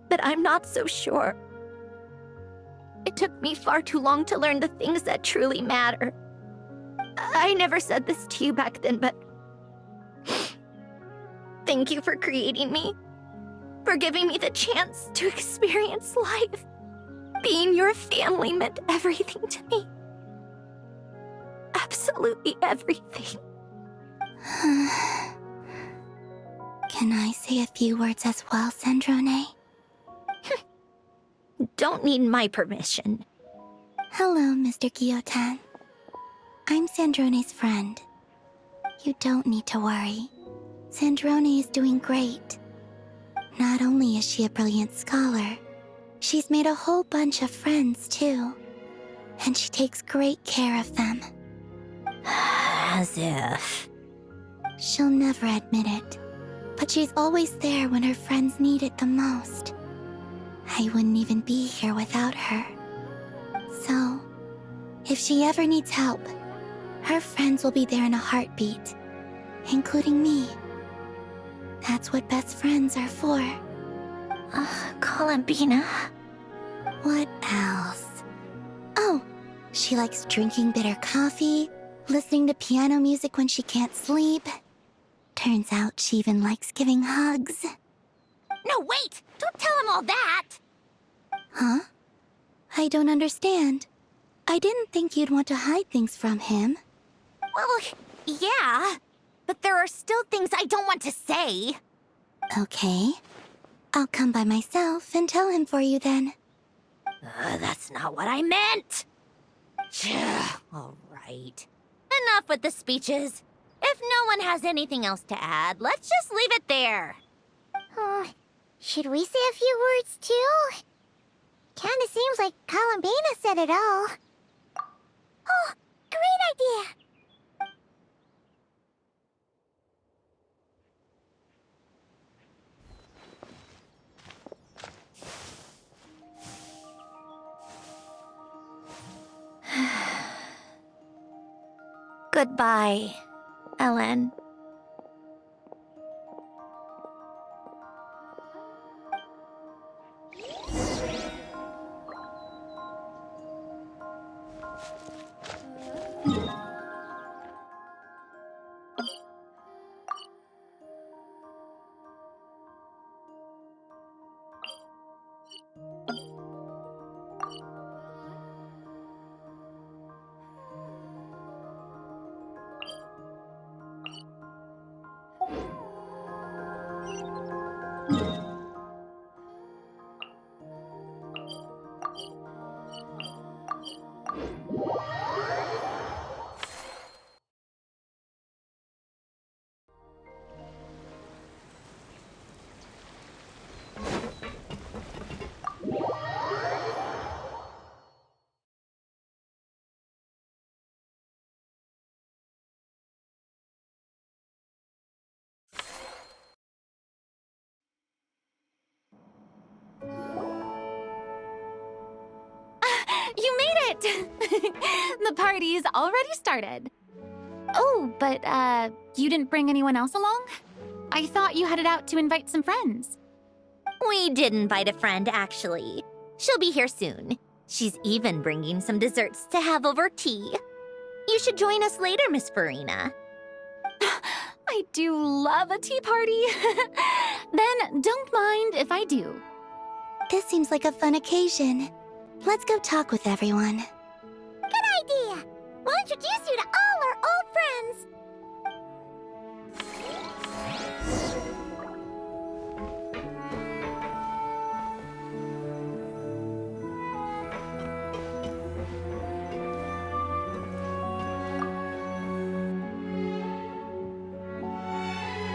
But I'm not so sure. It took me far too long to learn the things that truly matter. I never said this to you back then, but thank you for creating me. For giving me the chance to experience life. Being your family meant everything to me. Absolutely everything. Can I say a few words as well, Sandrone? Don't need my permission. Hello, Mr. Guillotin. I'm Sandrone's friend. You don't need to worry. Sandrone is doing great. Not only is she a brilliant scholar, she's made a whole bunch of friends, too. And she takes great care of them. As if. She'll never admit it, but she's always there when her friends need it the most. I wouldn't even be here without her. So, if she ever needs help, her friends will be there in a heartbeat, including me. That's what best friends are for. Columbina. What else? Oh, she likes drinking bitter coffee, listening to piano music when she can't sleep. Turns out she even likes giving hugs. No, wait! Don't tell him all that! Huh? I don't understand. I didn't think you'd want to hide things from him. Well, yeah. But there are still things I don't want to say. Okay. I'll come by myself and tell him for you then. That's not what I meant! All right. Enough with the speeches. If no one has anything else to add, let's just leave it there. Should we say a few words too? Kinda seems like Columbina said it all. Oh, great idea! Goodbye, Ellen. You made it! The party's already started. Oh, but, you didn't bring anyone else along? I thought you headed out to invite some friends. We did invite a friend, actually. She'll be here soon. She's even bringing some desserts to have over tea. You should join us later, Miss Farina. I do love a tea party. Then don't mind if I do. This seems like a fun occasion. Let's go talk with everyone. Good idea! We'll introduce you to all our old friends.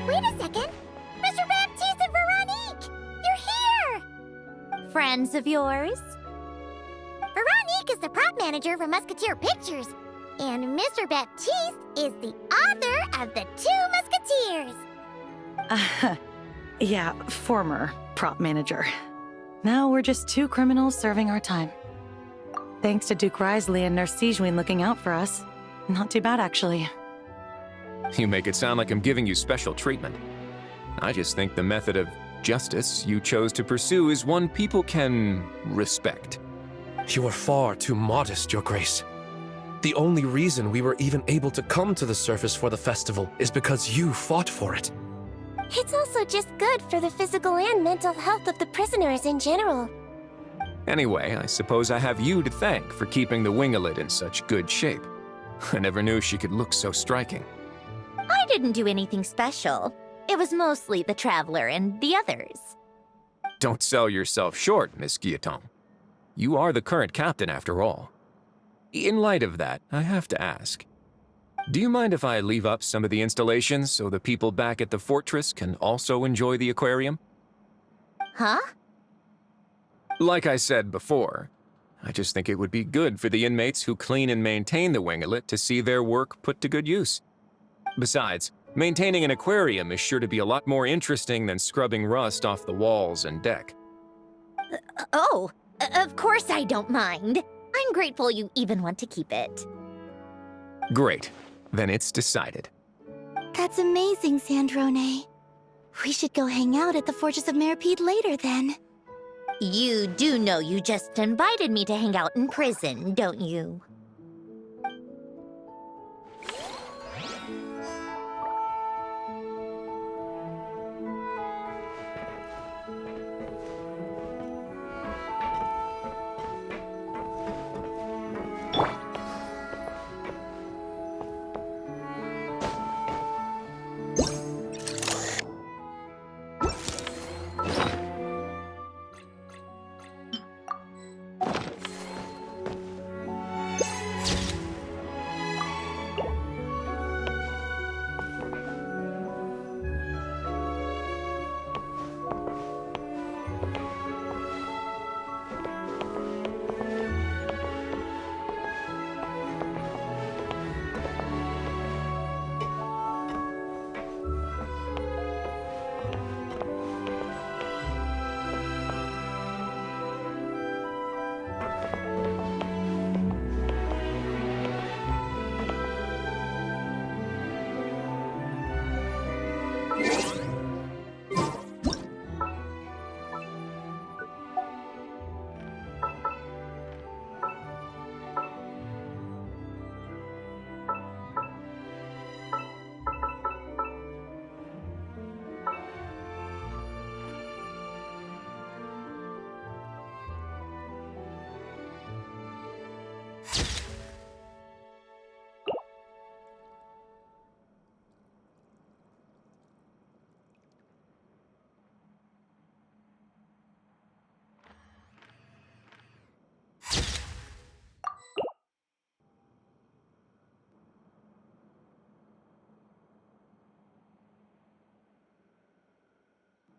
Wait a second! Mr. Baptiste and Veronique! You're here! Friends of yours? Veronique is the prop manager for Musketeer Pictures, and Mr. Baptiste is the author of The Two Musketeers. Yeah, former prop manager. Now we're just two criminals serving our time. Thanks to Duke Risley and Nurse Sigewinne looking out for us. Not too bad, actually. You make it sound like I'm giving you special treatment. I just think the method of justice you chose to pursue is one people can respect. You are far too modest, Your Grace. The only reason we were even able to come to the surface for the festival is because you fought for it. It's also just good for the physical and mental health of the prisoners in general. Anyway, I suppose I have you to thank for keeping the Wingalet in such good shape. I never knew she could look so striking. I didn't do anything special. It was mostly the Traveler and the others. Don't sell yourself short, Miss Guillotin. You are the current captain, after all. In light of that, I have to ask, do you mind if I leave up some of the installations so the people back at the fortress can also enjoy the aquarium? Huh? Like I said before, I just think it would be good for the inmates who clean and maintain the Wingalet to see their work put to good use. Besides, maintaining an aquarium is sure to be a lot more interesting than scrubbing rust off the walls and deck. Of course I don't mind. I'm grateful you even want to keep it. Great. Then it's decided. That's amazing, Sandrone. We should go hang out at the Fortress of Meripede later, then. You do know you just invited me to hang out in prison, don't you?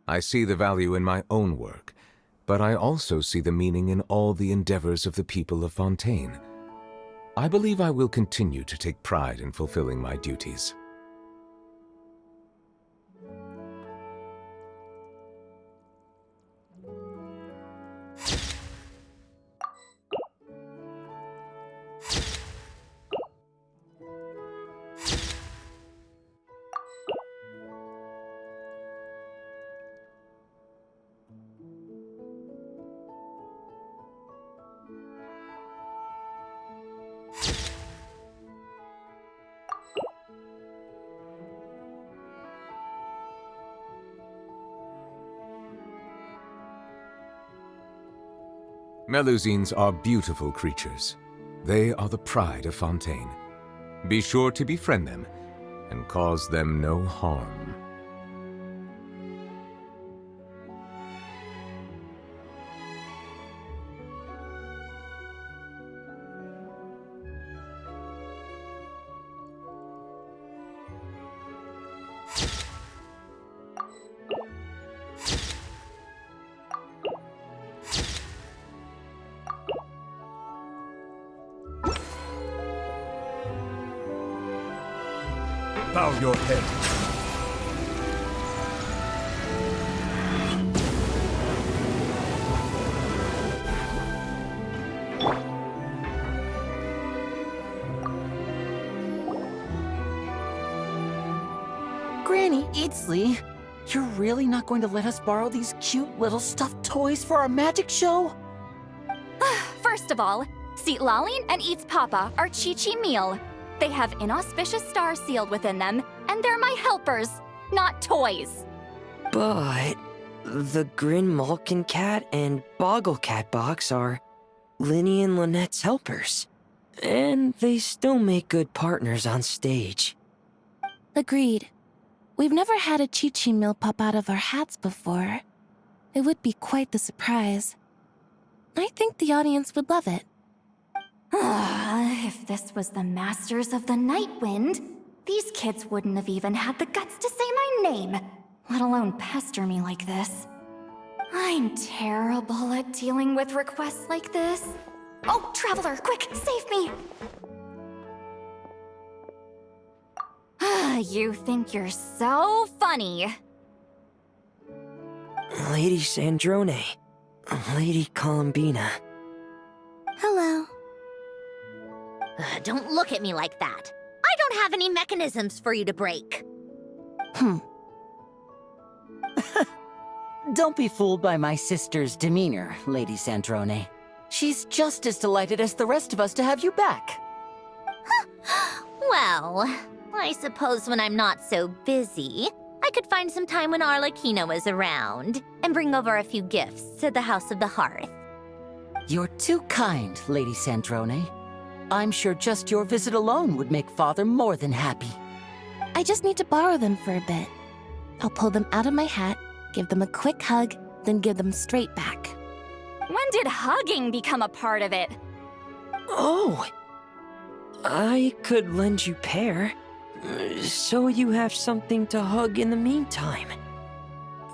I see the value in my own work, but I also see the meaning in all the endeavors of the people of Fontaine. I believe I will continue to take pride in fulfilling my duties. Melusines are beautiful creatures. They are the pride of Fontaine. Be sure to befriend them and cause them no harm. Bow your head. Granny Eatsley, you're really not going to let us borrow these cute little stuffed toys for our magic show? First of all, Seat Lalin and Eats Papa are Chi-Chi meal. They have inauspicious stars sealed within them, and they're my helpers, not toys. But the Grin Malkin Cat and Boggle Cat box are Linny and Lynette's helpers. And they still make good partners on stage. Agreed. We've never had a Chi-Chi meal pop out of our hats before. It would be quite the surprise. I think the audience would love it. If this was the Masters of the Night Wind, these kids wouldn't have even had the guts to say my name, let alone pester me like this. I'm terrible at dealing with requests like this. Oh, Traveler, quick, save me! You think you're so funny. Lady Sandrone, Lady Columbina. Hello. Don't look at me like that. I don't have any mechanisms for you to break. Don't be fooled by my sister's demeanor, Lady Sandrone. She's just as delighted as the rest of us to have you back. Well, I suppose when I'm not so busy, I could find some time when Arlecchino is around and bring over a few gifts to the House of the Hearth. You're too kind, Lady Sandrone. I'm sure just your visit alone would make Father more than happy. I just need to borrow them for a bit. I'll pull them out of my hat, give them a quick hug, then give them straight back. When did hugging become a part of it? Oh! I could lend you Pear, so you have something to hug in the meantime.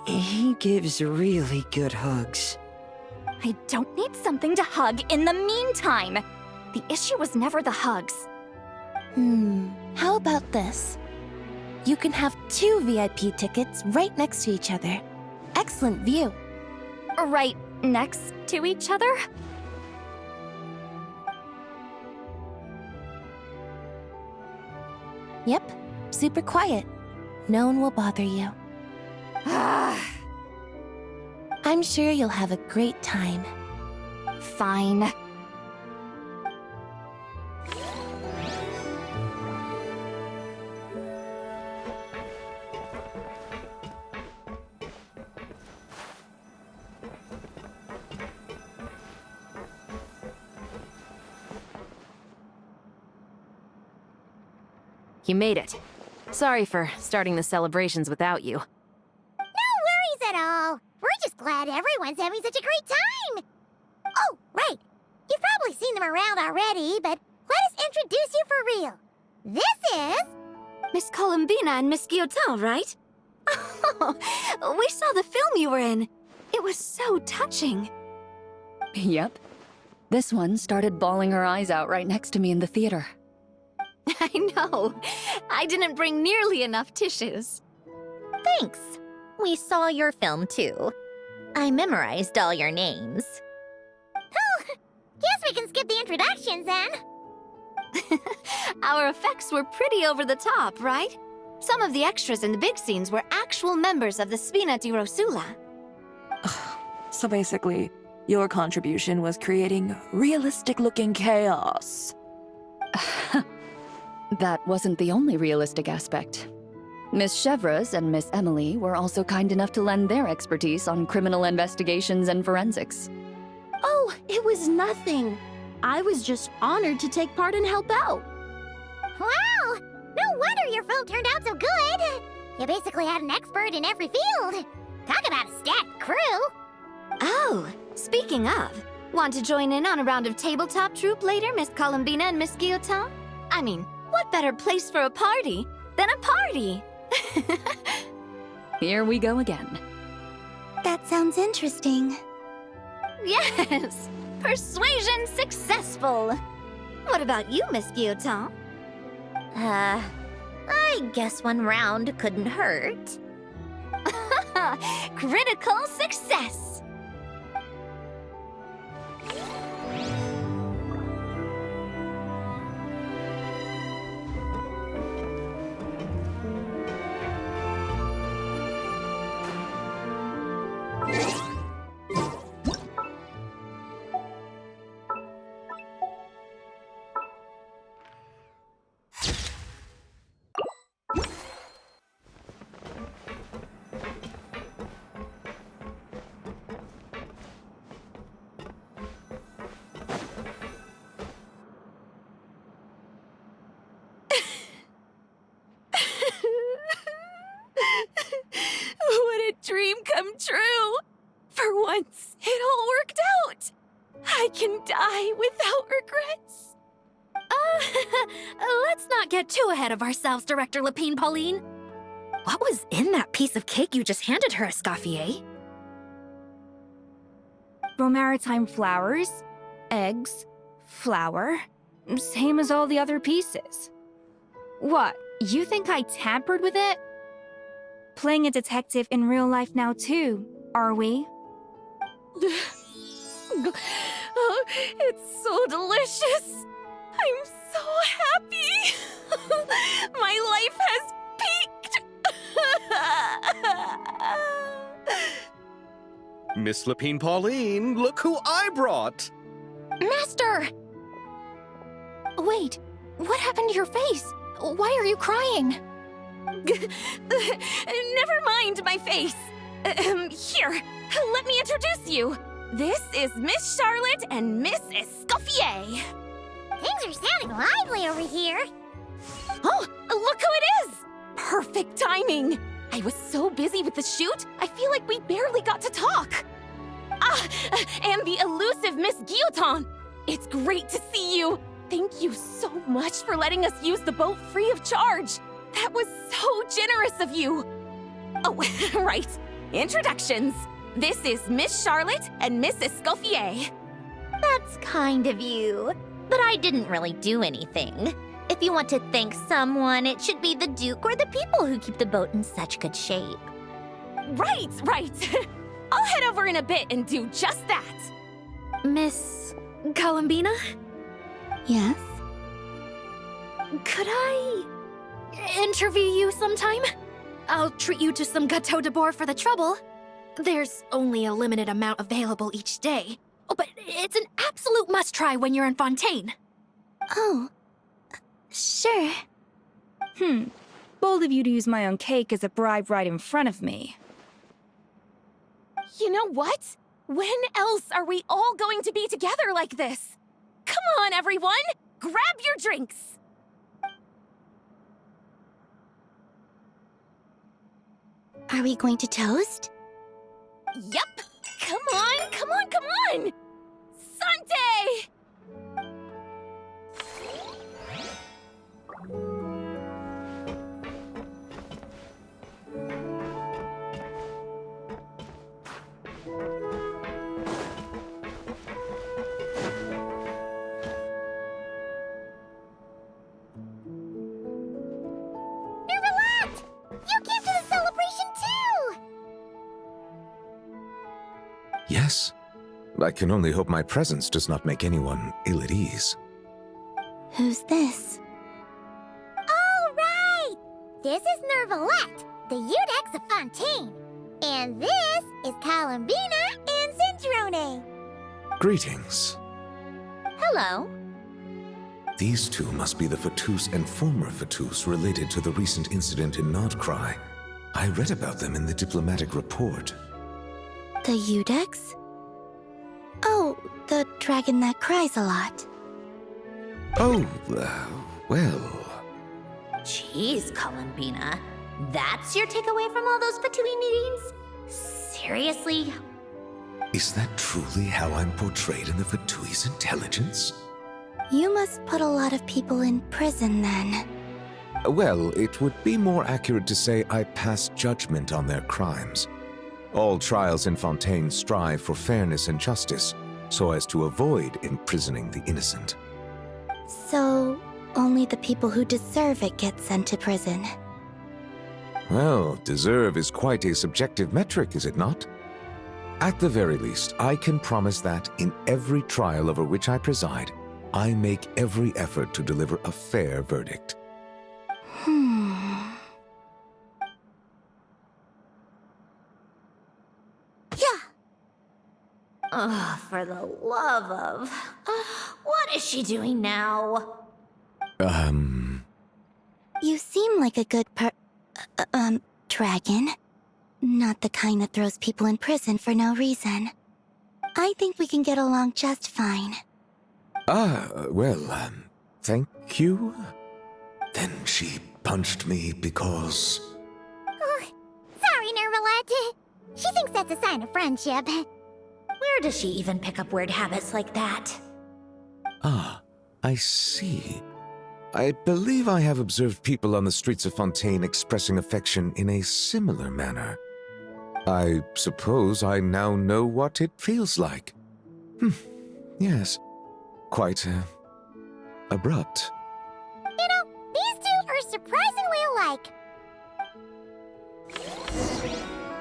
He gives really good hugs. I don't need something to hug in the meantime. The issue was never the hugs. How about this? You can have 2 VIP tickets right next to each other. Excellent view. Right next to each other? Yep, super quiet. No one will bother you. I'm sure you'll have a great time. Fine. You made it. Sorry for starting the celebrations without you. No worries at all. We're just glad everyone's having such a great time. Oh, right. You've probably seen them around already, but let us introduce you for real. This is... Miss Columbina and Miss Guillotin, right? We saw the film you were in. It was so touching. Yep. This one started bawling her eyes out right next to me in the theater. I know. I didn't bring nearly enough tissues. Thanks. We saw your film too. I memorized all your names. Oh, guess we can skip the introductions then. Our effects were pretty over the top, right? Some of the extras in the big scenes were actual members of the Spina di Rosula. So basically, your contribution was creating realistic-looking chaos. That wasn't the only realistic aspect. Miss Chevres and Miss Emily were also kind enough to lend their expertise on criminal investigations and forensics. Oh, it was nothing. I was just honored to take part and help out. Wow! No wonder your film turned out so good! You basically had an expert in every field. Talk about a stacked crew! Oh, speaking of, want to join in on a round of tabletop troupe later, Miss Columbina and Miss Guillotin? I mean, what better place for a party than a party? Here we go again. That sounds interesting. Yes! Persuasion successful! What about you, Miss Guillotin? I guess one round couldn't hurt. Critical success! What a dream come true! For once, it all worked out! I can die without regrets. Let's not get too ahead of ourselves, Director Lapine Pauline. What was in that piece of cake you just handed her, Escoffier? Bromaritime flowers, eggs, flour, same as all the other pieces. What, you think I tampered with it? Playing a detective in real life now too, are we? Oh, it's so delicious! I'm so happy! My life has peaked! Miss Lapine Pauline, look who I brought! Master! Wait, what happened to your face? Why are you crying? Never mind my face. Here, let me introduce you. This is Miss Charlotte and Miss Escoffier. Things are sounding lively over here. Oh, look who it is! Perfect timing. I was so busy with the shoot, I feel like we barely got to talk. And the elusive Miss Guillotin. It's great to see you. Thank you so much for letting us use the boat free of charge. That was so generous of you. Oh, right. Introductions. This is Miss Charlotte and Miss Escoffier. That's kind of you. But I didn't really do anything. If you want to thank someone, it should be the Duke or the people who keep the boat in such good shape. Right. I'll head over in a bit and do just that. Miss Columbina? Yes? Could I interview you sometime? I'll treat you to some gâteau de bord for the trouble. There's only a limited amount available each day. Oh, but it's an absolute must-try when you're in Fontaine. Oh, sure. Bold of you to use my own cake as a bribe right in front of me. You know what? When else are we all going to be together like this? Come on, everyone! Grab your drinks! Are we going to toast? Yep! Come on! Sante! Yes. I can only hope my presence does not make anyone ill at ease. Who's this? All right! This is Nervalette, the Eudex of Fontaine. And this is Columbina and Zindrone. Greetings. Hello. These two must be the Fatus and former Fatus related to the recent incident in Nodcry. I read about them in the diplomatic report. The Eudex? Oh, the dragon that cries a lot. Oh, well... Jeez, Columbina. That's your takeaway from all those Fatui meetings? Seriously? Is that truly how I'm portrayed in the Fatui's intelligence? You must put a lot of people in prison then. Well, it would be more accurate to say I pass judgment on their crimes. All trials in Fontaine strive for fairness and justice, so as to avoid imprisoning the innocent. So, only the people who deserve it get sent to prison. Well, deserve is quite a subjective metric, is it not? At the very least, I can promise that in every trial over which I preside, I make every effort to deliver a fair verdict. Oh, for the love of... what is she doing now? You seem like a good dragon. Not the kind that throws people in prison for no reason. I think we can get along just fine. Well, thank you? Then she punched me because... Oh, sorry, Nervalette. She thinks that's a sign of friendship. Where does she even pick up weird habits like that? Ah, I see. I believe I have observed people on the streets of Fontaine expressing affection in a similar manner. I suppose I now know what it feels like. Yes. Quite, abrupt. You know, these two are surprisingly alike.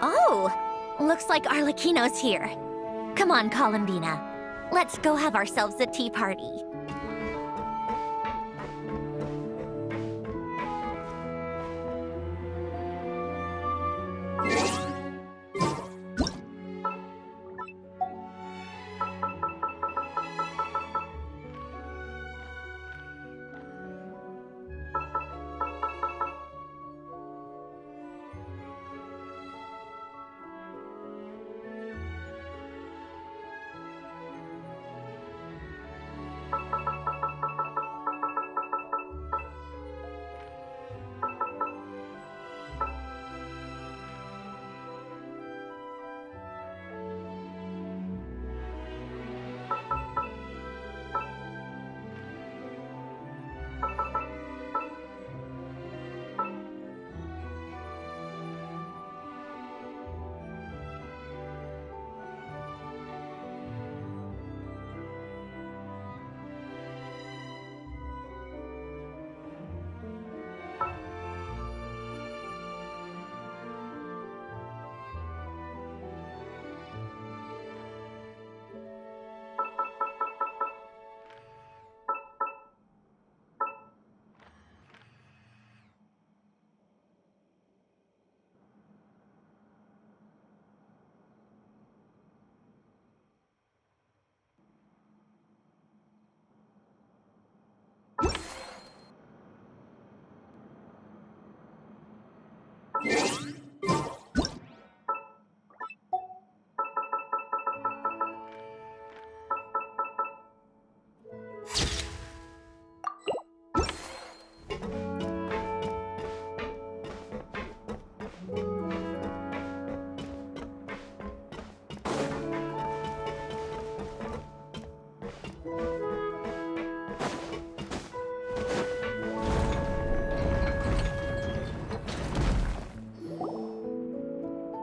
Oh, looks like Arlecchino's here. Come on, Columbina. Let's go have ourselves a tea party.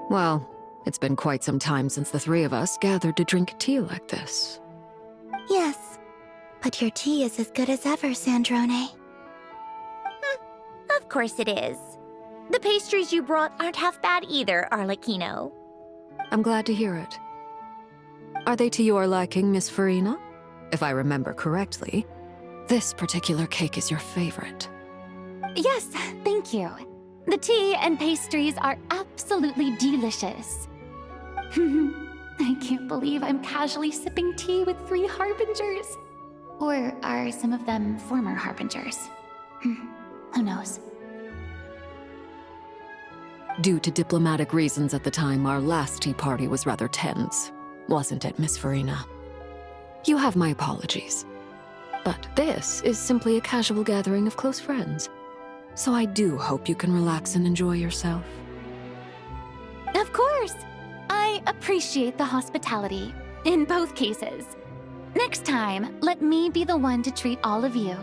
Well, it's been quite some time since the three of us gathered to drink tea like this. Yes, but your tea is as good as ever, Zindrone. Of course it is. The pastries you brought aren't half bad either, Arlecchino. I'm glad to hear it. Are they to your liking, Miss Farina? If I remember correctly, this particular cake is your favorite. Yes, thank you. The tea and pastries are absolutely delicious. I can't believe I'm casually sipping tea with 3 harbingers. Or are some of them former harbingers? Who knows? Due to diplomatic reasons at the time, our last tea party was rather tense, wasn't it, Miss Farina? You have my apologies. But this is simply a casual gathering of close friends. So I do hope you can relax and enjoy yourself. Of course! I appreciate the hospitality, in both cases. Next time, let me be the one to treat all of you.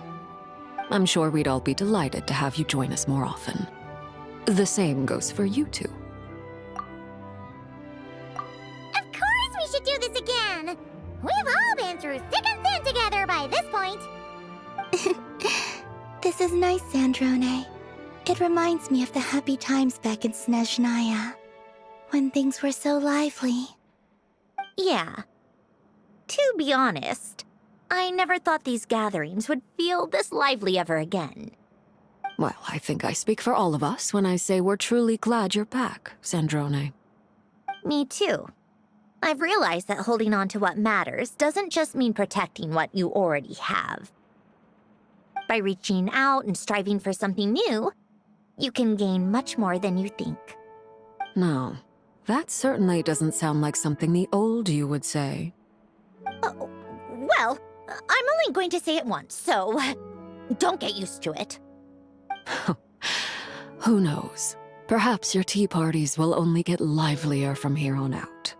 I'm sure we'd all be delighted to have you join us more often. The same goes for you two. Of course we should do this again! We've all been through thick and thin together by this point. This is nice, Sandrone. It reminds me of the happy times back in Snezhnaya, when things were so lively. Yeah. To be honest, I never thought these gatherings would feel this lively ever again. Well, I think I speak for all of us when I say we're truly glad you're back, Sandrone. Me too. I've realized that holding on to what matters doesn't just mean protecting what you already have. By reaching out and striving for something new, you can gain much more than you think. No, that certainly doesn't sound like something the old you would say. Well, I'm only going to say it once, so don't get used to it. Who knows? Perhaps your tea parties will only get livelier from here on out.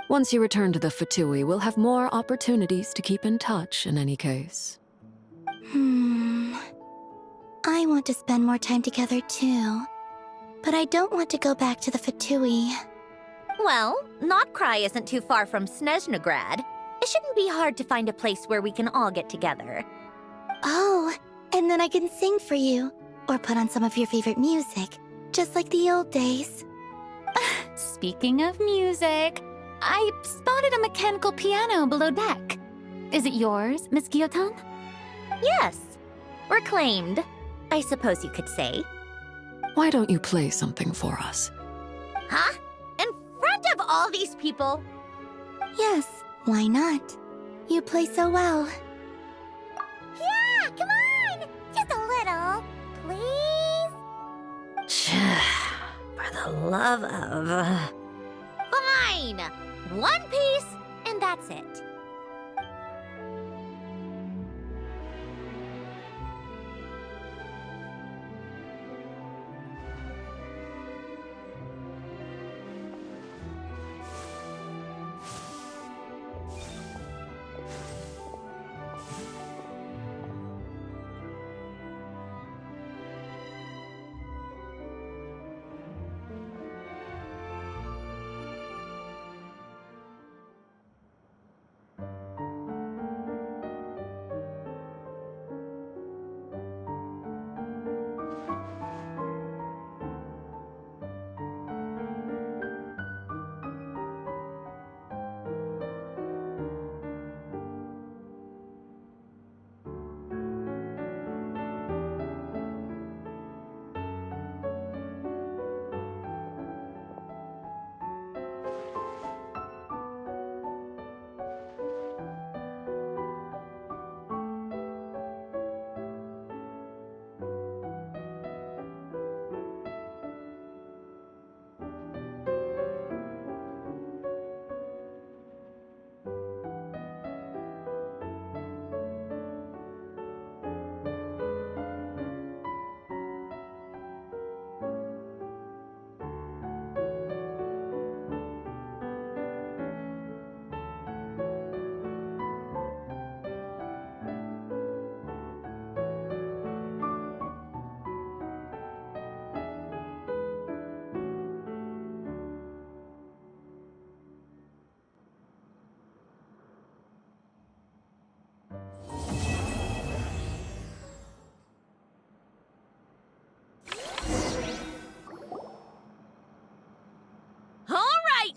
Once you return to the Fatui, we'll have more opportunities to keep in touch in any case. I want to spend more time together too. But I don't want to go back to the Fatui. Well, Notcry isn't too far from Snezhnograd. It shouldn't be hard to find a place where we can all get together. Oh, and then I can sing for you. Or put on some of your favorite music. Just like the old days. Speaking of music, I spotted a mechanical piano below deck. Is it yours, Miss Guillotin? Yes. Reclaimed, I suppose you could say. Why don't you play something for us? Huh? In front of all these people? Yes, why not? You play so well. Yeah, come on! Just a little, please? For the love of... Fine! One piece, and that's it.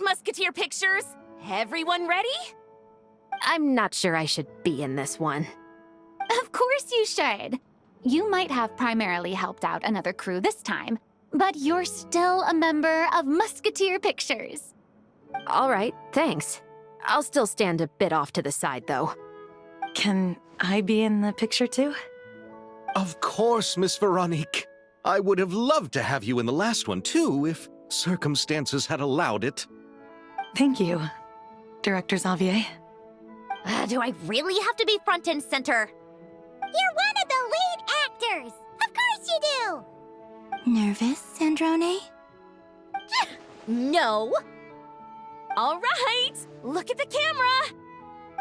Musketeer Pictures! Everyone ready? I'm not sure I should be in this one. Of course you should. You might have primarily helped out another crew this time, but you're still a member of Musketeer Pictures. All right, thanks. I'll still stand a bit off to the side, though. Can I be in the picture too? Of course, Miss Veronique. I would have loved to have you in the last one, too, if circumstances had allowed it. Thank you, Director Xavier. Do I really have to be front and center? You're one of the lead actors! Of course you do! Nervous, Sandrone? No. All right, look at the camera.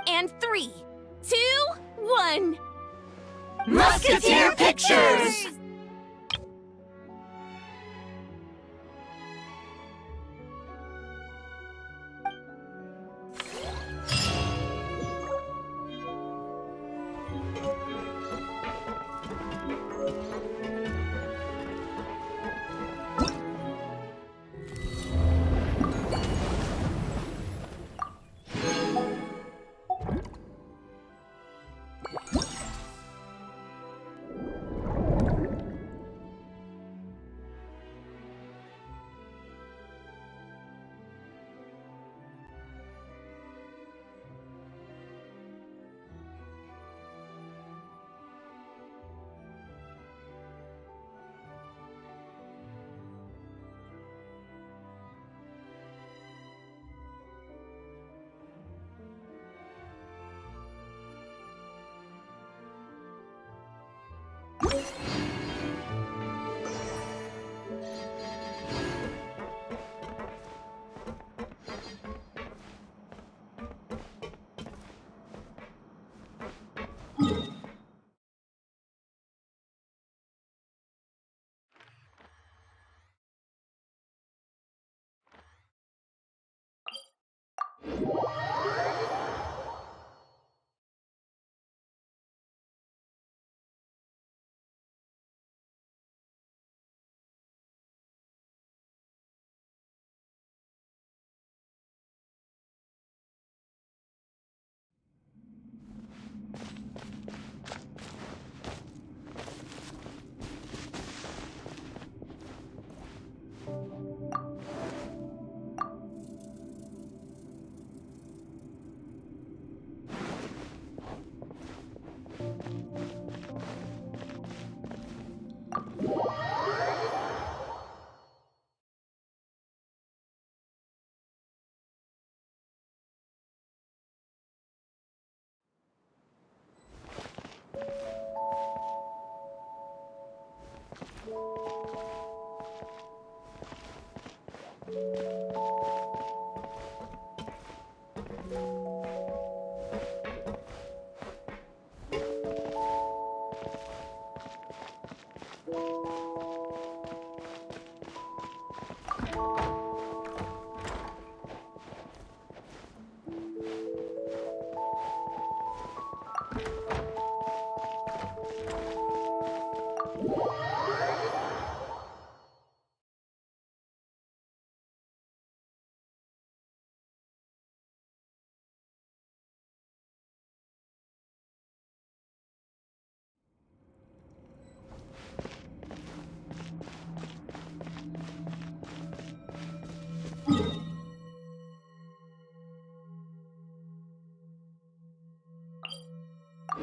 And 3, 2, 1. Musketeer Pictures!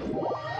You